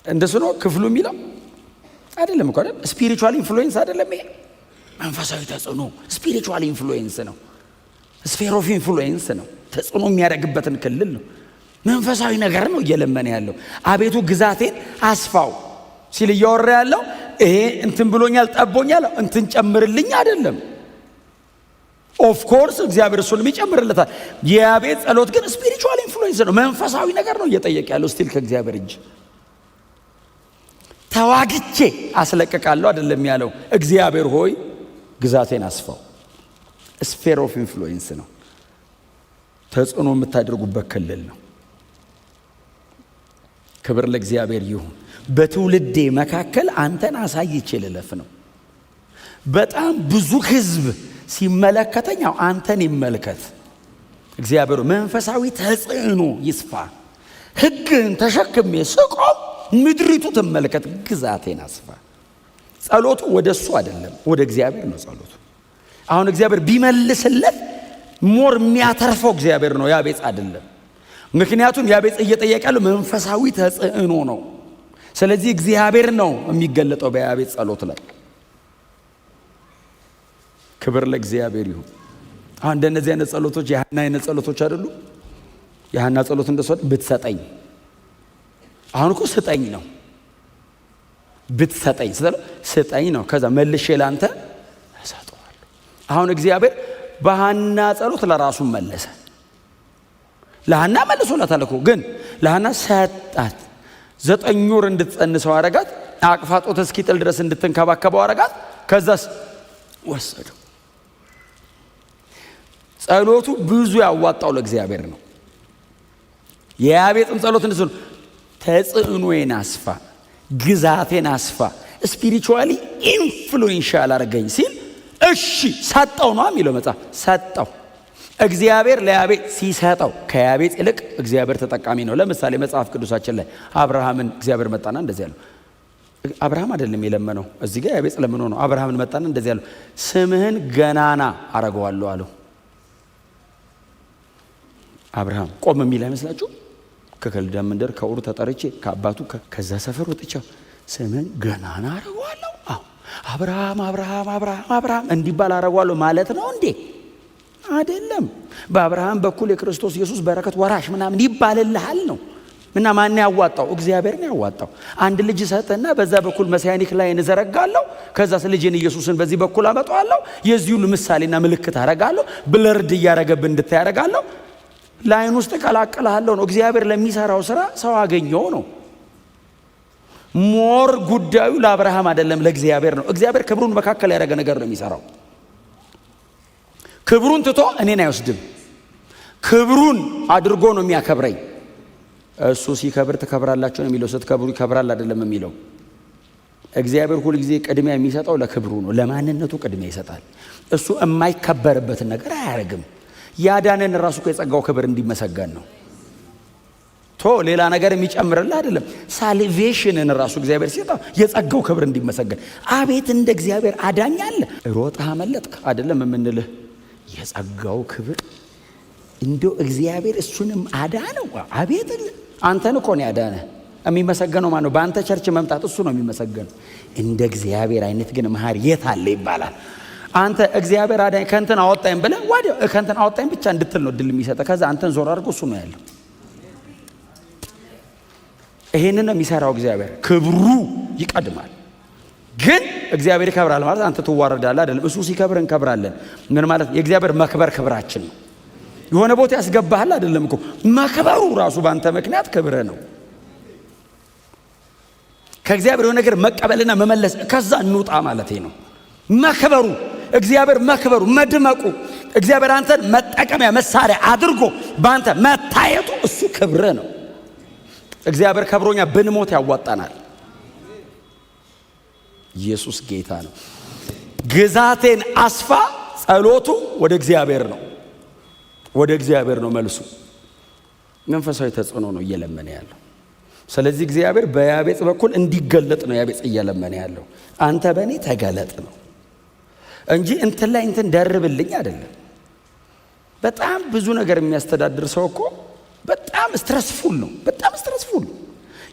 እንደሱ ነው ክፍሉ የሚለው አይደለም እኮ አይደል? ስፒሪቹዋል ኢንፍሉዌንስ አይደለም ይሄ? መንፈሳዊ ተጽዕኖ ስፒሪቹዋል ኢንፍሉዌንስ ነው። ስፌር ኦፍ ኢንፍሉዌንስ ነው። ተጽዕኖ የሚያደርግበትን ክልል ነው። መንፈሳዊ ነገር ነው እየለመነ ያለው። አቤቱ ግዛቴን አስፋው ሲል እያወራ ያለው ይሄ እንትን ብሎኛል ጠቦኛል እንትን ጨምርልኝ አይደለም። ኦፍ ኮርስ እግዚአብሔር እሱንም ይጨምርለታል። የያቤጽ ጸሎት ግን ስፒሪቹዋል ኢንፍሉዌንስ ነው፣ መንፈሳዊ ነገር ነው እየጠየቀ ያለው ስቲል ከእግዚአብሔር እጅ ተዋግቼ አስለቅቃለሁ አይደለም ያለው። እግዚአብሔር ሆይ ግዛቴን አስፋው። ስፌር ኦፍ ኢንፍሉዌንስ ነው፣ ተጽዕኖ የምታደርጉበት ክልል ነው። ክብር ለእግዚአብሔር ይሁን። በትውልዴ መካከል አንተን አሳይቼ ልለፍ ነው። በጣም ብዙ ህዝብ ሲመለከተኝ አንተን ይመልከት። እግዚአብሔር መንፈሳዊ ተጽዕኖ ይስፋ። ህግን ተሸክሜ ስቆም ምድሪቱ ትመልከት፣ ግዛቴን አስፋ። ጸሎቱ ወደ እሱ አይደለም ወደ እግዚአብሔር ነው ጸሎቱ። አሁን እግዚአብሔር ቢመልስለት ሞር የሚያተርፈው እግዚአብሔር ነው፣ ያቤጽ አይደለም። ምክንያቱም ያቤጽ እየጠየቀ ያለው መንፈሳዊ ተጽዕኖ ነው። ስለዚህ እግዚአብሔር ነው የሚገለጠው በያቤጽ ጸሎት ላይ። ክብር ለእግዚአብሔር ይሁን። አሁን እንደነዚህ አይነት ጸሎቶች የሐና አይነት ጸሎቶች አይደሉ? የሐና ጸሎት እንደሷ ብትሰጠኝ። አሁን እኮ ስጠኝ ነው፣ ብትሰጠኝ ስጠኝ ነው። ከዛ መልሼ ላንተ እሰጠዋለሁ። አሁን እግዚአብሔር በሐና ጸሎት ለራሱ መለሰ። ለሐና መልሶላታል እኮ፣ ግን ለሐና ሰጣት። 9 ወር እንድትጸንሰው አረጋት። አቅፋ ጡት እስኪጥል ድረስ እንድትንከባከበው አረጋት። ከዛስ ወሰደው። ጸሎቱ ብዙ ያዋጣው ለእግዚአብሔር ነው። የያቤጽም ጸሎት እንደዚህ ነው። ተጽዕኖዬን አስፋ፣ ግዛቴን አስፋ፣ ስፒሪቹዋሊ ኢንፍሉዌንሻል አረገኝ ሲል እሺ ሰጠው ነው የሚለው መጽሐፍ። ሰጠው እግዚአብሔር ለያቤጽ ሲሰጠው ከያቤጽ ይልቅ እግዚአብሔር ተጠቃሚ ነው። ለምሳሌ መጽሐፍ ቅዱሳችን ላይ አብርሃምን እግዚአብሔር መጣና እንደዚህ ያለው፣ አብርሃም አይደለም የለመነው፣ እዚህ ጋር ያቤጽ ለምኖ ነው። አብርሃምን መጣና እንደዚህ ያለው፣ ስምህን ገናና አረገዋለሁ አለው። አብርሃም ቆም የሚል አይመስላችሁ? ከከልዳም መንደር ከኡር ተጠርቼ ከአባቱ ከዛ ሰፈር ወጥቼ ስምህን ገናና አረገዋለሁ። አዎ አብርሃም አብርሃም አብርሃም አብርሃም እንዲባል አረገዋለሁ ማለት ነው እንዴ? አይደለም። በአብርሃም በኩል የክርስቶስ ኢየሱስ በረከት ወራሽ ምናምን ይባልልሃል ነው። እና ማን ያዋጣው? እግዚአብሔር ነው ያዋጣው። አንድ ልጅ ሰጠና በዛ በኩል መሲያኒክ ላይ እንዘረጋለሁ፣ ከዛ ልጅን ኢየሱስን በዚህ በኩል አመጣዋለሁ፣ የዚህ ሁሉ ምሳሌና ምልክት አረጋለሁ፣ ብለርድ እያረገብን እንድታይ አረጋለሁ፣ ላይን ውስጥ ቀላቅልሃለሁ ነው። እግዚአብሔር ለሚሰራው ስራ ሰው አገኘው ነው። ሞር ጉዳዩ ለአብርሃም አይደለም ለእግዚአብሔር ነው። እግዚአብሔር ክብሩን መካከል ያደረገ ነገር ነው የሚሰራው። ክብሩን ትቶ እኔን አይወስድም። ክብሩን አድርጎ ነው የሚያከብረኝ። እሱ ሲከብር ትከብራላችሁ ነው የሚለው። ስትከብሩ ይከብራል አይደለም የሚለው። እግዚአብሔር ሁሉ ጊዜ ቅድሚያ የሚሰጠው ለክብሩ ነው፣ ለማንነቱ ቅድሚያ ይሰጣል። እሱ የማይከበርበትን ነገር አያደርግም። ያዳነን ራሱ የጸጋው ክብር እንዲመሰገን ነው። ሌላ ነገር የሚጨምርልህ አይደለም። ሳልቬሽንን ራሱ እግዚአብሔር ሲሰጠው የጸጋው ክብር እንዲመሰገን። አቤት እንደ እግዚአብሔር አዳኝ አለ። ሮጠህ አመለጥክ አይደለም የምንልህ፣ የጸጋው ክብር እንደው እግዚአብሔር እሱንም አዳነው። አቤት አንተን እኮ ነው ያዳነ። የሚመሰገነው ማን ነው? በአንተ ቸርች መምጣት እሱ ነው የሚመሰገነው። እንደ እግዚአብሔር አይነት ግን መሐሪ የት አለ ይባላል። አንተ እግዚአብሔር አዳኝ ከእንትን አወጣኝ ብለህ ወዲያው ከእንትን አወጣኝ ብቻ እንድትል ነው ድል የሚሰጠህ። ከዛ አንተን ዞር አድርጎ እሱ ነው ያለው። ይሄንን ነው የሚሰራው እግዚአብሔር። ክብሩ ይቀድማል። ግን እግዚአብሔር ይከብራል ማለት አንተ ትዋረዳለህ አይደለም። እሱ ሲከብር እንከብራለን። ምን ማለት? የእግዚአብሔር መክበር ክብራችን ነው። የሆነ ቦታ ያስገባሃል አይደለም እኮ መክበሩ ራሱ በአንተ ምክንያት ክብር ነው። ከእግዚአብሔር የሆነ ነገር መቀበልና መመለስ ከዛ እንውጣ ማለት ነው። መክበሩ እግዚአብሔር መክበሩ መድመቁ እግዚአብሔር አንተን መጠቀሚያ መሳሪያ አድርጎ በአንተ መታየቱ እሱ ክብር ነው። እግዚአብሔር ከብሮኛ ብንሞት ያዋጣናል። ኢየሱስ ጌታ ነው። ግዛቴን አስፋ ጸሎቱ ወደ እግዚአብሔር ነው። ወደ እግዚአብሔር ነው መልሱ። መንፈሳዊ ተጽዕኖ ነው እየለመነ ያለው። ስለዚህ እግዚአብሔር በያቤጽ በኩል እንዲገለጥ ነው ያቤጽ እየለመነ ያለው። አንተ በእኔ ተገለጥ ነው እንጂ እንትን ላይ እንትን ደርብልኝ አይደለም። በጣም ብዙ ነገር የሚያስተዳድር ሰው እኮ በጣም ስትረስፉል ነው። በጣም ስትረስፉል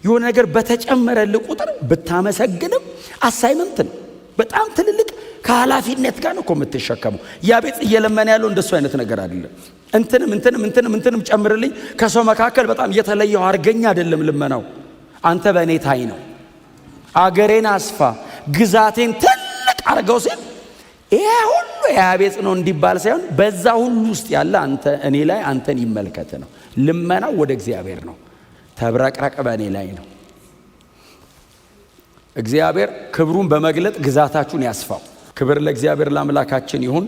የሆነ ነገር በተጨመረልህ ቁጥር ብታመሰግንም አሳይመንት ነው። በጣም ትልልቅ ከኃላፊነት ጋር ነው እኮ የምትሸከመው። ያቤጽ እየለመነ ያለው እንደሱ አይነት ነገር አይደለም። እንትንም ጨምርልኝ፣ ከሰው መካከል በጣም እየተለየው አርገኝ አይደለም ልመናው። አንተ በእኔ ታይ ነው። አገሬን አስፋ፣ ግዛቴን ትልቅ አድርገው ሲል ይሄ ሁሉ የአቤጽ ነው እንዲባል ሳይሆን በዛ ሁሉ ውስጥ ያለ አንተ እኔ ላይ አንተን ይመልከት ነው። ልመናው ወደ እግዚአብሔር ነው። ተብረቅረቅ በእኔ ላይ ነው። እግዚአብሔር ክብሩን በመግለጥ ግዛታችሁን ያስፋው። ክብር ለእግዚአብሔር ለአምላካችን ይሁን።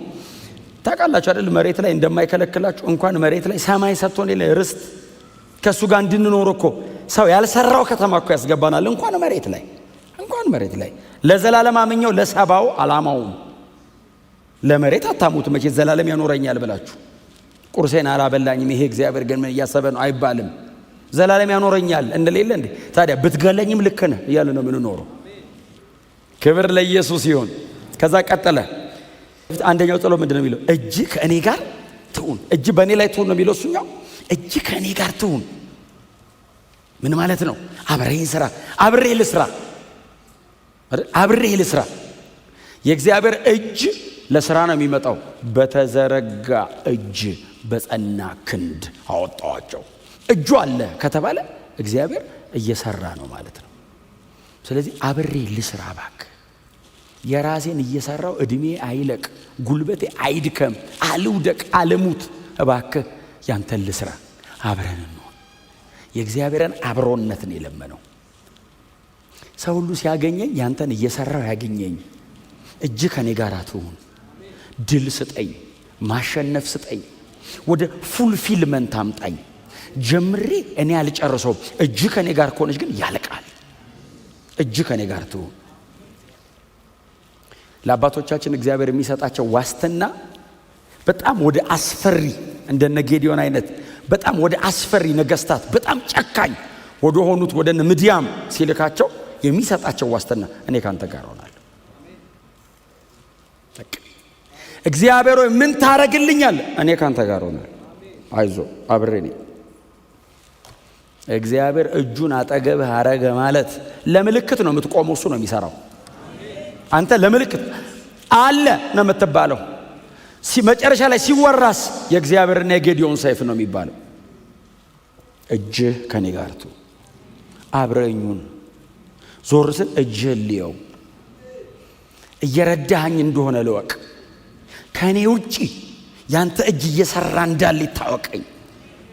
ታውቃላችሁ አይደል መሬት ላይ እንደማይከለክላችሁ እንኳን መሬት ላይ ሰማይ ሰጥቶን የለ ርስት ከሱ ጋር እንድንኖር እኮ ሰው ያልሰራው ከተማ እኮ ያስገባናል። እንኳን መሬት ላይ ለዘላለም አምኘው ለሰባው ዓላማው ለመሬት አታሙት መቼ ዘላለም ያኖረኛል ብላችሁ ቁርሴን አላበላኝም ይሄ እግዚአብሔር ግን ምን እያሰበ ነው አይባልም። ዘላለም ያኖረኛል እንደሌለ እንዴ ታዲያ ብትገለኝም ልክ ነህ እያለ ነው የምንኖረው። ክብር ለኢየሱስ ይሁን። ከዛ ቀጠለ። አንደኛው ጸሎት ምንድን ነው የሚለው? እጅ ከእኔ ጋር ትሁን። እጅ በእኔ ላይ ትሁን ነው የሚለው እሱኛው። እጅ ከእኔ ጋር ትሁን ምን ማለት ነው? አብሬኝ ስራ፣ አብሬ ልስራ። የእግዚአብሔር እጅ ለስራ ነው የሚመጣው። በተዘረጋ እጅ በጸና ክንድ አወጣዋቸው። እጁ አለ ከተባለ እግዚአብሔር እየሰራ ነው ማለት ነው። ስለዚህ አብሬ ልስራ እባክህ። የራሴን እየሰራው እድሜ አይለቅ፣ ጉልበቴ አይድከም፣ አልውደቅ፣ አልሙት። እባክህ ያንተን ልስራ፣ አብረን እንሆን። የእግዚአብሔርን አብሮነት ነው የለመነው። ሰው ሁሉ ሲያገኘኝ ያንተን እየሰራው ያገኘኝ። እጅ ከኔ ጋር ትሁን። ድል ስጠኝ፣ ማሸነፍ ስጠኝ፣ ወደ ፉልፊልመንት አምጣኝ። ጀምሬ እኔ አልጨርሰውም። እጅ ከኔ ጋር ከሆነች ግን ያልቃል። እጅ ከኔ ጋር ትሁን። ለአባቶቻችን እግዚአብሔር የሚሰጣቸው ዋስትና በጣም ወደ አስፈሪ እንደነ ጌዲዮን አይነት በጣም ወደ አስፈሪ ነገስታት በጣም ጨካኝ ወደ ሆኑት ወደ ምድያም ሲልካቸው የሚሰጣቸው ዋስትና እኔ ካንተ ጋር ሆናለሁ። እግዚአብሔር ሆይ ምን ታረግልኛል? እኔ ካንተ ጋር ሆናለሁ። አይዞ አብሬ ነኝ። እግዚአብሔር እጁን አጠገብህ አረገ ማለት ለምልክት ነው የምትቆመው። እሱ ነው የሚሰራው። አንተ ለምልክት አለ ነው የምትባለው። መጨረሻ ላይ ሲወራስ የእግዚአብሔርና የጌዲዮን ሰይፍ ነው የሚባለው። እጅህ ከኔ ጋር ትሁን፣ አብረኙን። ዞር ስል እጅህን ልየው፣ እየረዳኸኝ እንደሆነ ልወቅ። ከኔ ውጪ ያንተ እጅ እየሰራ እንዳለ ይታወቀኝ።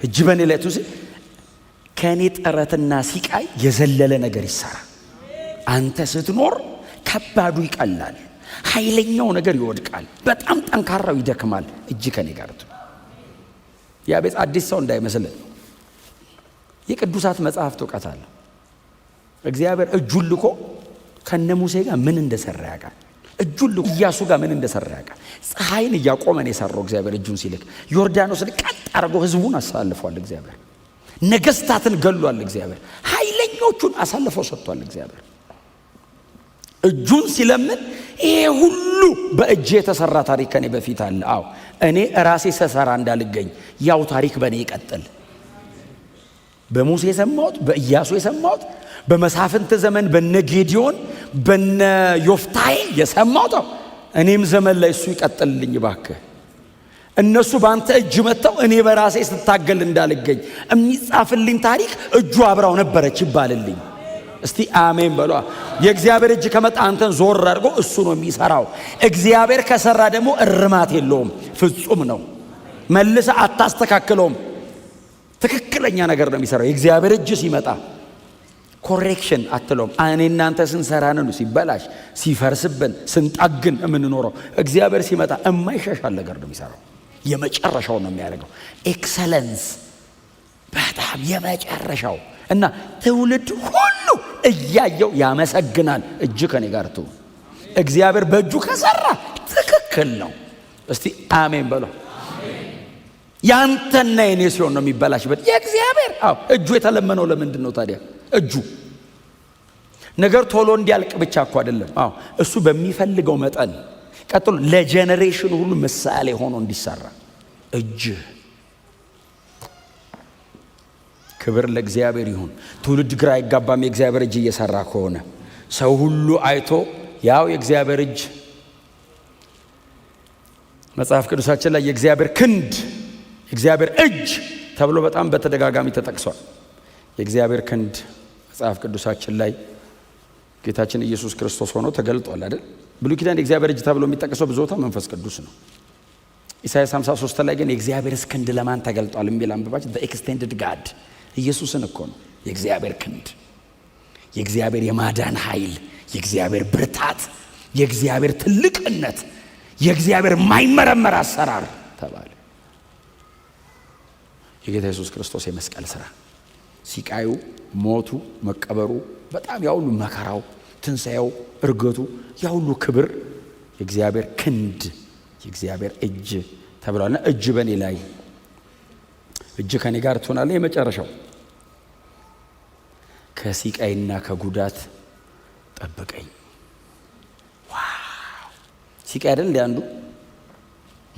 እጅ በኔ ላይ ትሁን። ከኔ ጥረትና ሲቃይ የዘለለ ነገር ይሰራ። አንተ ስትኖር ከባዱ ይቀላል፣ ኃይለኛው ነገር ይወድቃል፣ በጣም ጠንካራው ይደክማል። እጅ ከኔ ጋር ትሁን። ያቤጽ አዲስ ሰው እንዳይመስልን የቅዱሳት መጽሐፍት ዕውቀት አለ። እግዚአብሔር እጁን ልኮ ከነ ሙሴ ጋር ምን እንደሰራ ያውቃል። እጁን ልኮ ኢያሱ ጋር ምን እንደሰራ ያውቃል። ፀሐይን እያቆመ ነው የሰራው እግዚአብሔር እጁን ሲልክ። ዮርዳኖስን ቀጥ አድርጎ ህዝቡን አሳልፏል እግዚአብሔር። ነገስታትን ገሏል እግዚአብሔር። ኃይለኞቹን አሳልፎ ሰጥቷል እግዚአብሔር። እጁን ሲለምን ይሄ ሁሉ በእጄ የተሰራ ታሪክ ከኔ በፊት አለ። አዎ እኔ ራሴ ሰሰራ እንዳልገኝ ያው ታሪክ በእኔ ይቀጥል። በሙሴ የሰማሁት፣ በኢያሱ የሰማሁት፣ በመሳፍንት ዘመን በነ ጌዲዮን በነ ዮፍታሔ የሰማሁት እኔም ዘመን ላይ እሱ ይቀጥልልኝ እባክህ። እነሱ በአንተ እጅ መጥተው እኔ በራሴ ስታገል እንዳልገኝ የሚጻፍልኝ ታሪክ እጁ አብራው ነበረች ይባልልኝ። እስቲ አሜን በሏ። የእግዚአብሔር እጅ ከመጣ አንተን ዞር አድርጎ እሱ ነው የሚሰራው። እግዚአብሔር ከሰራ ደግሞ እርማት የለውም፣ ፍጹም ነው። መልሰ አታስተካክለውም። ትክክለኛ ነገር ነው የሚሰራው። የእግዚአብሔር እጅ ሲመጣ ኮሬክሽን አትለውም። እኔ እናንተ ስንሰራን ነው ሲበላሽ ሲፈርስብን ስንጣግን የምንኖረው። እግዚአብሔር ሲመጣ የማይሻሻል ነገር ነው የሚሰራው። የመጨረሻው ነው የሚያደርገው። ኤክሰለንስ በጣም የመጨረሻው እና ትውልድ ሁሉ እያየው ያመሰግናል። እጅ ከኔ ጋር ትሁን። እግዚአብሔር በእጁ ከሰራ ትክክል ነው። እስቲ አሜን በሎ። ያንተና የኔ ሲሆን ነው የሚበላሽበት። የእግዚአብሔር እጁ የተለመነው ለምንድን ነው ታዲያ? እጁ ነገር ቶሎ እንዲያልቅ ብቻ እኮ አይደለም። እሱ በሚፈልገው መጠን ቀጥሎ ለጄኔሬሽን ሁሉ ምሳሌ ሆኖ እንዲሰራ እጅ። ክብር ለእግዚአብሔር ይሁን። ትውልድ ግራ አይጋባም። የእግዚአብሔር እጅ እየሰራ ከሆነ ሰው ሁሉ አይቶ ያው የእግዚአብሔር እጅ። መጽሐፍ ቅዱሳችን ላይ የእግዚአብሔር ክንድ፣ የእግዚአብሔር እጅ ተብሎ በጣም በተደጋጋሚ ተጠቅሷል። የእግዚአብሔር ክንድ መጽሐፍ ቅዱሳችን ላይ ጌታችን ኢየሱስ ክርስቶስ ሆኖ ተገልጧል አይደል? ብሉይ ኪዳን የእግዚአብሔር እጅ ተብሎ የሚጠቀሰው ብዙታ መንፈስ ቅዱስ ነው። ኢሳይያስ 53 ላይ ግን የእግዚአብሔር ክንድ ለማን ተገልጧል የሚል አንብባችሁ the extended God ኢየሱስን እኮ ነው የእግዚአብሔር ክንድ፣ የእግዚአብሔር የማዳን ኃይል፣ የእግዚአብሔር ብርታት፣ የእግዚአብሔር ትልቅነት፣ የእግዚአብሔር ማይመረመር አሰራር ተባለ። የጌታ ኢየሱስ ክርስቶስ የመስቀል ሥራ፣ ሲቃዩ፣ ሞቱ፣ መቀበሩ፣ በጣም ያው ሁሉ መከራው፣ ትንሣኤው፣ እርገቱ፣ ያው ሁሉ ክብር የእግዚአብሔር ክንድ፣ የእግዚአብሔር እጅ ተብሏልና እጅ በእኔ ላይ እጅ ከኔ ጋር ትሆናለህ። የመጨረሻው ከሲቃይና ከጉዳት ጠብቀኝ። ዋው! ሲቃይ አይደል እንደ አንዱ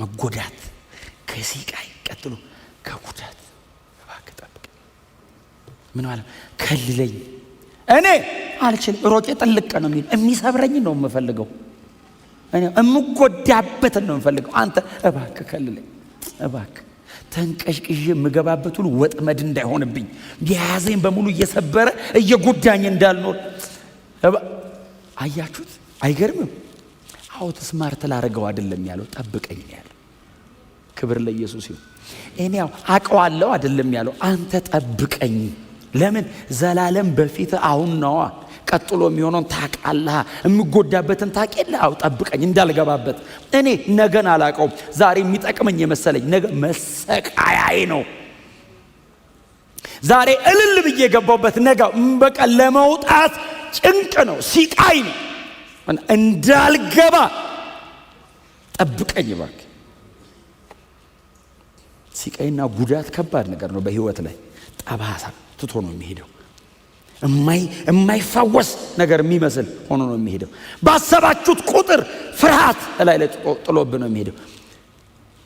መጎዳት፣ ከሲቃይ ቀጥሎ ከጉዳት እባክህ ጠብቀኝ። ምን ማለት ከልለኝ፣ እኔ አልችልም፣ ሮጬ ጥልቅ ነው የሚል የሚሰብረኝ ነው የምፈልገው፣ እኔ የምጎዳበትን ነው የምፈልገው። አንተ እባክህ ከልለኝ፣ እባክህ ተንቀሽቅዤ የምገባበት ሁሉ ወጥመድ እንዳይሆንብኝ፣ የያዘኝ በሙሉ እየሰበረ እየጎዳኝ እንዳልኖር። አያችሁት? አይገርምም? አውት ስማርት ላደርገው አይደለም ያለው፣ ጠብቀኝ ያለው። ክብር ለኢየሱስ ይሁን። እኔ ያው አውቀዋለሁ አይደለም ያለው፣ አንተ ጠብቀኝ። ለምን? ዘላለም በፊት አሁን ነዋ። ቀጥሎ የሚሆነውን ታውቃለህ፣ የምጎዳበትን ታውቃለህ። አው ጠብቀኝ እንዳልገባበት። እኔ ነገን አላውቀውም። ዛሬ የሚጠቅመኝ የመሰለኝ ነገ መሰቃያዬ ነው። ዛሬ እልል ብዬ የገባሁበት ነገ በቃ ለመውጣት ጭንቅ ነው፣ ሲቃይ ነው። እንዳልገባ ጠብቀኝ እባክህ። ሲቃይና ጉዳት ከባድ ነገር ነው በህይወት ላይ። ጠባሳ ትቶ ነው የሚሄደው። የማይፋወስ ነገር የሚመስል ሆኖ ነው የሚሄደው። ባሰባችሁት ቁጥር ፍርሃት ላይ ጥሎብ ነው የሚሄደው።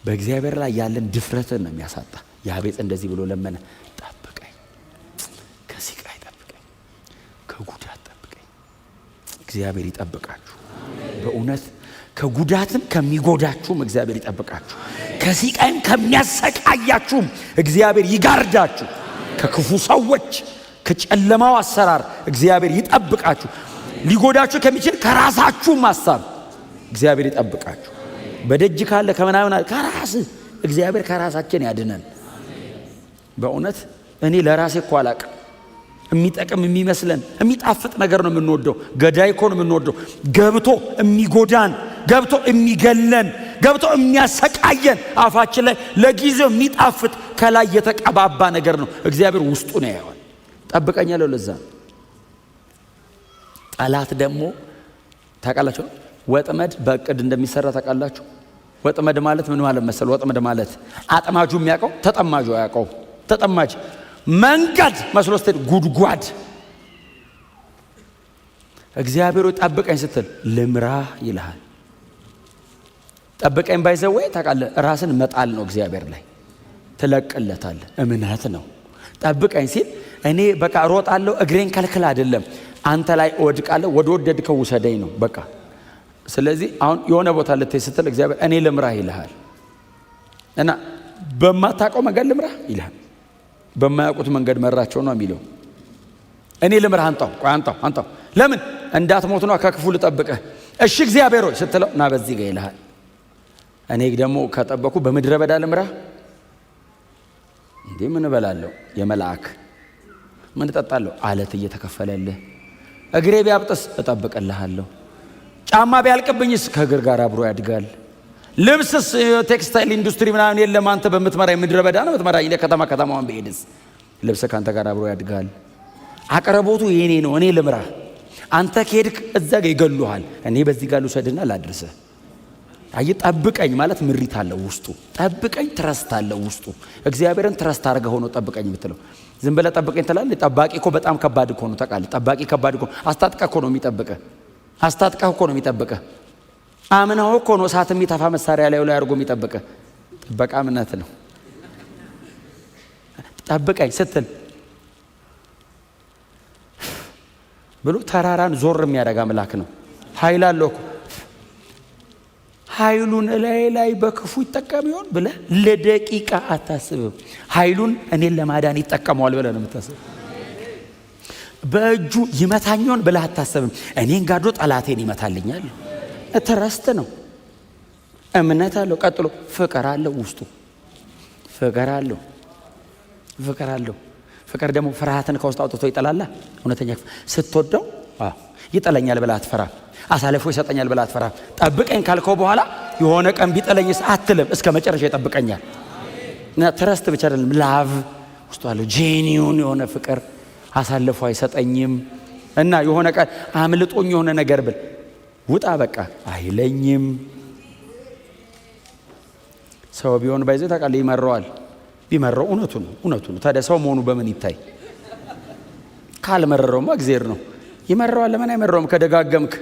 በእግዚአብሔር ላይ ያለን ድፍረትን ነው የሚያሳጣ። ያቤጽ እንደዚህ ብሎ ለመነ፣ ጠብቀኝ፣ ከሲቃይ ጠብቀኝ፣ ከጉዳት ጠብቀኝ። እግዚአብሔር ይጠብቃችሁ። በእውነት ከጉዳትም ከሚጎዳችሁም እግዚአብሔር ይጠብቃችሁ። ከሲቃይም ከሚያሰቃያችሁም እግዚአብሔር ይጋርዳችሁ። ከክፉ ሰዎች ከጨለማው አሰራር እግዚአብሔር ይጠብቃችሁ። ሊጎዳችሁ ከሚችል ከራሳችሁ ማሳብ እግዚአብሔር ይጠብቃችሁ። በደጅ ካለ ከምናምን ከራስ እግዚአብሔር ከራሳችን ያድነን። በእውነት እኔ ለራሴ እኮ አላቅም። የሚጠቅም የሚመስለን የሚጣፍጥ ነገር ነው የምንወደው። ገዳይ እኮ ነው የምንወደው። ገብቶ የሚጎዳን፣ ገብቶ የሚገለን፣ ገብቶ የሚያሰቃየን አፋችን ላይ ለጊዜው የሚጣፍጥ ከላይ የተቀባባ ነገር ነው። እግዚአብሔር ውስጡ ነው ያየዋል። ጠብቀኛለሁ። ለዛ ጠላት ደግሞ ታውቃላችሁ፣ ወጥመድ በእቅድ እንደሚሰራ ታውቃላችሁ። ወጥመድ ማለት ምን ማለት መሰል? ወጥመድ ማለት አጥማጁ የሚያውቀው ተጠማጁ ያውቀው። ተጠማጅ መንገድ መስሎ ስትል ጉድጓድ። እግዚአብሔር ጠብቀኝ ስትል ልምራህ ይልሃል። ጠብቀኝ ባይዘው ታውቃለህ፣ ራስን መጣል ነው። እግዚአብሔር ላይ ትለቅለታለህ። እምነት ነው። ጠብቀኝ ሲል እኔ በቃ ሮጣለሁ፣ እግሬን ከልክል አይደለም። አንተ ላይ እወድቃለሁ፣ ወደ ወደድከው ውሰደኝ ነው በቃ። ስለዚህ አሁን የሆነ ቦታ ልትሄድ ስትል እግዚአብሔር እኔ ልምራህ ይልሃል እና በማታውቀው መንገድ ልምራህ ይልሃል። በማያውቁት መንገድ መራቸው ነው የሚለው። እኔ ልምራህ፣ አንጣው። ለምን? እንዳትሞት ነው፣ ከክፉ ልጠብቅህ። እሺ እግዚአብሔር ሆይ ስትለው ና በዚህ ጋር ይልሃል። እኔ ደግሞ ከጠበኩ በምድረ በዳ ልምራህ እንዴ? ምን እበላለሁ? የመላእክ ምን እጠጣለሁ? አለት እየተከፈለልህ። እግሬ ቢያብጥስ እጠብቅልሃለሁ። ጫማ ቢያልቅብኝስ ከእግር ጋር አብሮ ያድጋል። ልብስስ ቴክስታይል ኢንዱስትሪ ምናምን የለም። አንተ በምትመራኝ ምድረ በዳ ነው የምትመራኝ። ከተማዋን ብሄድስ ልብስ ካንተ ጋር አብሮ ያድጋል። አቅርቦቱ የኔ ነው፣ እኔ ልምራህ። አንተ ከሄድክ እዛ ጋር ይገሉሃል። እኔ በዚህ ጋር ልውሰድና ላድርሰህ። አይ ጠብቀኝ ማለት ምሪት አለው ውስጡ። ጠብቀኝ ትረስት አለው ውስጡ። እግዚአብሔርን ትረስት አድርገህ ሆኖ ጠብቀኝ የምትለው ዝም ብለህ ጠብቀኝ ትላለህ። ጠባቂ እኮ በጣም ከባድ እኮ ነው ታውቃለህ። ጠባቂ ከባድ እኮ አስታጥቀህ እኮ ነው የሚጠብቅህ። አስታጥቀህ እኮ ነው የሚጠብቅህ። አምነው እኮ ነው እሳት የሚተፋ መሳሪያ ላይ አድርጎ የሚጠብቅህ። ጥበቃ እምነት ነው። ጠብቀኝ ስትል ብሎ ተራራን ዞር የሚያደርግ አምላክ ነው። ኃይል አለው እኮ። ኃይሉን ላይ በክፉ ይጠቀም ይሆን ብለህ ለደቂቃ አታስብም። ኃይሉን እኔን ለማዳን ይጠቀመዋል ብለህ ነው የምታስበው። በእጁ ይመታኛውን ብለህ አታስብም። እኔን ጋዶ ጠላቴን ይመታልኛል። ትረስት ነው፣ እምነት አለው። ቀጥሎ ፍቅር አለው። ውስጡ ፍቅር አለው። ፍቅር ደግሞ ፍርሃትን ከውስጥ አውጥቶ ይጠላል። እውነተኛ ስትወደው ይጠለኛል ብለህ አትፈራ። አሳልፎ ይሰጠኛል ብለህ አትፈራ። ጠብቀኝ ካልከው በኋላ የሆነ ቀን ቢጠለኝስ አትልም። እስከ መጨረሻ ይጠብቀኛል። እና ትረስት ብቻ አይደለም፣ ላቭ ውስጡ አለው። ጄኒውን የሆነ ፍቅር አሳልፎ አይሰጠኝም። እና የሆነ ቀን አምልጦኝ የሆነ ነገር ብል ውጣ በቃ አይለኝም። ሰው ቢሆን ባይዘህ ታውቃለህ ይመረዋል። ቢመረው እውነቱ ነው። ታዲያ ሰው መሆኑ በምን ይታይ? ካልመረረውማ እግዚአብሔር ነው። ይመረዋል። ለምን አይመረውም? ከደጋገምክ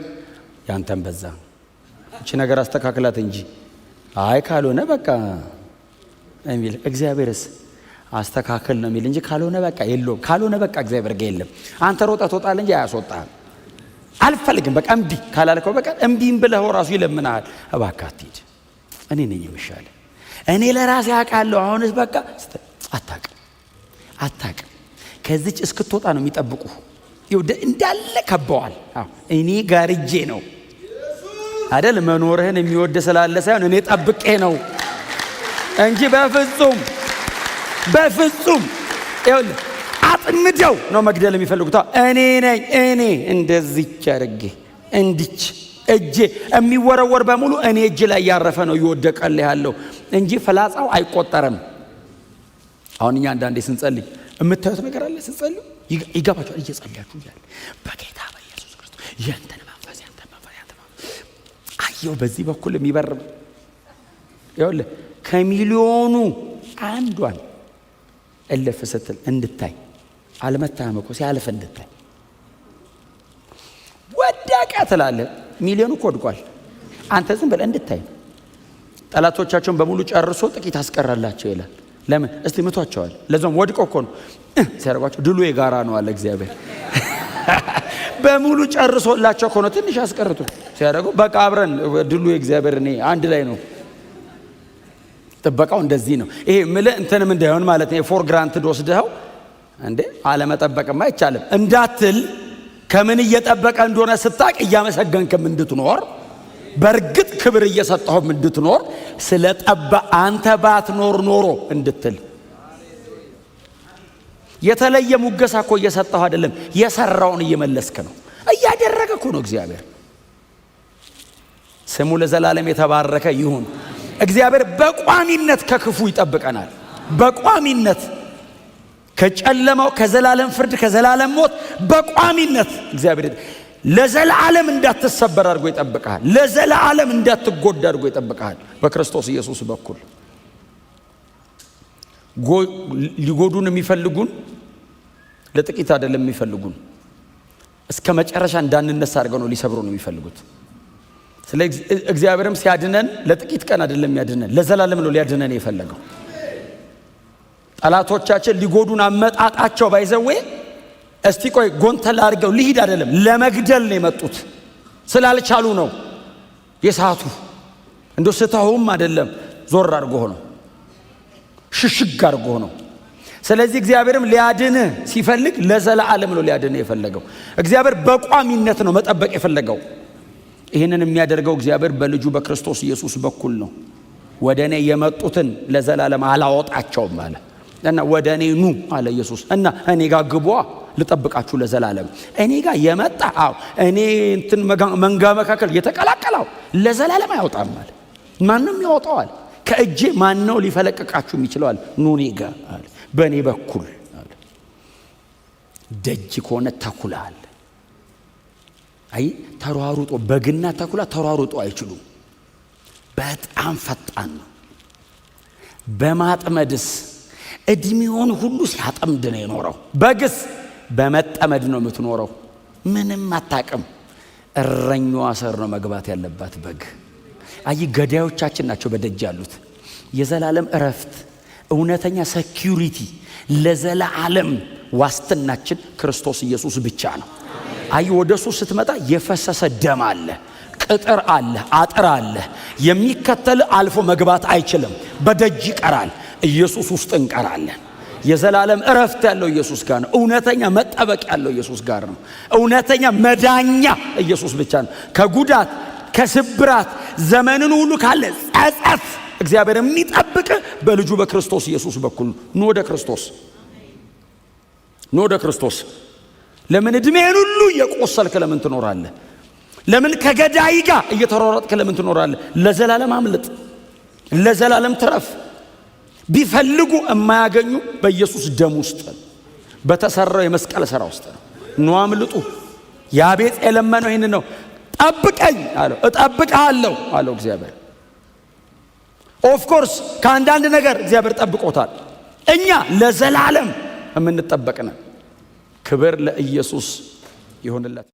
ያንተም በዛ እቺ ነገር አስተካክላት እንጂ አይ ካልሆነ በቃ የሚል እግዚአብሔርስ አስተካክል ነው የሚል እንጂ ካልሆነ በቃ የለውም። ካልሆነ በቃ እግዚአብሔር ጋር የለም። አንተ ሮጠህ ትወጣለህ እንጂ አያስወጣህም። አልፈልግም በቃ እምቢ ካላልከው በቃ እምቢም ብለህ ራሱ ይለምናል። እባክህ አትሂድ፣ እኔ ነኝ የምሻለ፣ እኔ ለራሴ አውቃለሁ። አሁንስ በቃ አታውቅም። ከዚች እስክትወጣ ነው የሚጠብቁ። እንዳለ ከበዋል። እኔ ጋርጄ ነው አይደል መኖርህን የሚወድ ስላለ ሳይሆን እኔ ጠብቄ ነው እንጂ በፍጹም ይኸውልህ አጥምደው ነው መግደል የሚፈልጉት። እኔ ነኝ እንደዚች አድርጌ እንዲች እጄ የሚወረወር በሙሉ እኔ እጅ ላይ ያረፈ ነው ይወደቀልህ ያለው እንጂ ፍላጻው አይቆጠርም። አሁን እኛ አንዳንዴ ስንጸልይ የምታዩት ነገር አለ። ስንጸልይ ይገባችኋል። እየጸለያችሁ እያለ በጌታ በኢየሱስ ክርስቶስ ያንተን መንፈስ አየው በዚህ በኩል የሚበርም ይኸውልህ ከሚሊዮኑ አንዷን እልፍ ስትል እንድታይ አልመታህም እኮ ሲያልፍ እንድታይ ወደቀ ትላለህ። ሚሊዮኑ እኮ ወድቋል። አንተ ዝም ብለህ እንድታይ ጠላቶቻቸውን በሙሉ ጨርሶ ጥቂት አስቀራላቸው ይላል። ለምን እስቲ ምቷቸዋል። ለዛም ወድቀው እኮ ነው ሲያደርጓቸው። ድሉ የጋራ ነው አለ እግዚአብሔር። በሙሉ ጨርሶላቸው እኮ ነው ትንሽ አስቀርቱ ሲያደርጉ በቃ አብረን ድሉ የእግዚአብሔር እኔ አንድ ላይ ነው። ጥበቃው እንደዚህ ነው። ይሄ ምልህ እንትንም እንዳይሆን ማለት ነው። ፎር ግራንትድ ወስደኸው እንዴ አለመጠበቅማ አይቻልም እንዳትል ከምን እየጠበቀ እንደሆነ ስታቅ እያመሰገንክም እንድትኖር በእርግጥ ክብር እየሰጠኸውም እንድትኖር ስለጠባ አንተ ባትኖር ኖሮ እንድትል የተለየ ሙገሳ እኮ እየሰጠኸው አይደለም፣ የሰራውን እየመለስክ ነው። እያደረገ እኮ ነው እግዚአብሔር። ስሙ ለዘላለም የተባረከ ይሁን። እግዚአብሔር በቋሚነት ከክፉ ይጠብቀናል። በቋሚነት ከጨለማው ከዘላለም ፍርድ ከዘላለም ሞት በቋሚነት እግዚአብሔር ለዘላለም እንዳትሰበር አድርጎ ይጠብቀሃል። ለዘላለም እንዳትጎዳ አድርጎ ይጠብቀሃል። በክርስቶስ ኢየሱስ በኩል ሊጎዱን የሚፈልጉን ለጥቂት አይደለም የሚፈልጉን፣ እስከ መጨረሻ እንዳንነሳ አድርገው ነው ሊሰብሩን የሚፈልጉት። ስለዚህ እግዚአብሔርም ሲያድነን ለጥቂት ቀን አይደለም ያድነን፣ ለዘላለም ነው ሊያድነን የፈለገው። ጠላቶቻችን ሊጎዱን አመጣጣቸው ባይዘዌ እስቲ ቆይ ጎንተል አድርገው ልሂድ አይደለም፣ ለመግደል ነው የመጡት። ስላልቻሉ ነው የሳቱ። እንደው ስተውም አይደለም ዞር አድርጎ ነው ሽሽግ አድርጎ ነው። ስለዚህ እግዚአብሔርም ሊያድንህ ሲፈልግ ለዘላለም ነው ሊያድንህ የፈለገው። እግዚአብሔር በቋሚነት ነው መጠበቅ የፈለገው። ይህንን የሚያደርገው እግዚአብሔር በልጁ በክርስቶስ ኢየሱስ በኩል ነው። ወደ እኔ የመጡትን ለዘላለም አላወጣቸውም አለ እና ወደ እኔ ኑ አለ ኢየሱስ እና እኔ ጋር ግቡ ልጠብቃችሁ ለዘላለም። እኔ ጋር የመጣ እኔ እንትን መንጋ መካከል የተቀላቀለው ለዘላለም አይወጣም አለ። ማንም ያወጣዋል ከእጄ ማን ነው ሊፈለቅቃችሁ የሚችለዋል? ኑ እኔ ጋር አለ፣ በእኔ በኩል አለ። ደጅ ከሆነ ተኩላ አለ። አይ ተሯሩጦ በግና ተኩላ ተሯሩጦ አይችሉም። በጣም ፈጣን ነው። በማጥመድስ እድሜውን ሁሉ ሲያጠምድ ነው የኖረው። በግስ በመጠመድ ነው የምትኖረው። ምንም አታቅም። እረኛዋ ስር ነው መግባት ያለባት በግ። አይ ገዳዮቻችን ናቸው በደጅ ያሉት። የዘላለም እረፍት፣ እውነተኛ ሴኩሪቲ፣ ለዘላለም ዋስትናችን ክርስቶስ ኢየሱስ ብቻ ነው። አይ ወደሱ ስትመጣ የፈሰሰ ደም አለ፣ ቅጥር አለ፣ አጥር አለ። የሚከተል አልፎ መግባት አይችልም። በደጅ ይቀራል። ኢየሱስ ውስጥ እንቀራለን። የዘላለም እረፍት ያለው ኢየሱስ ጋር ነው። እውነተኛ መጠበቅ ያለው ኢየሱስ ጋር ነው። እውነተኛ መዳኛ ኢየሱስ ብቻ ነው። ከጉዳት ከስብራት ዘመንን ሁሉ ካለ ጸጸት እግዚአብሔር የሚጠብቅ በልጁ በክርስቶስ ኢየሱስ በኩል ነው። ወደ ክርስቶስ ነው። ወደ ክርስቶስ። ለምን እድሜን ሁሉ እየቆሰልክ ለምን ትኖራለህ? ለምን ከገዳይ ጋር እየተሯሯጥክ ለምን ትኖራለህ? ለዘላለም አምልጥ፣ ለዘላለም ትረፍ። ቢፈልጉ የማያገኙ በኢየሱስ ደም ውስጥ በተሰራው የመስቀል ሥራ ውስጥ ነው። አምልጡ። ያቤጽ የለመነው ይህን ነው። ጠብቀኝ አለው። እጠብቅሃለሁ አለው እግዚአብሔር። ኦፍ ኮርስ ከአንዳንድ ነገር እግዚአብሔር ጠብቆታል። እኛ ለዘላለም የምንጠበቅ ነን። ክብር ለኢየሱስ ይሁንለት።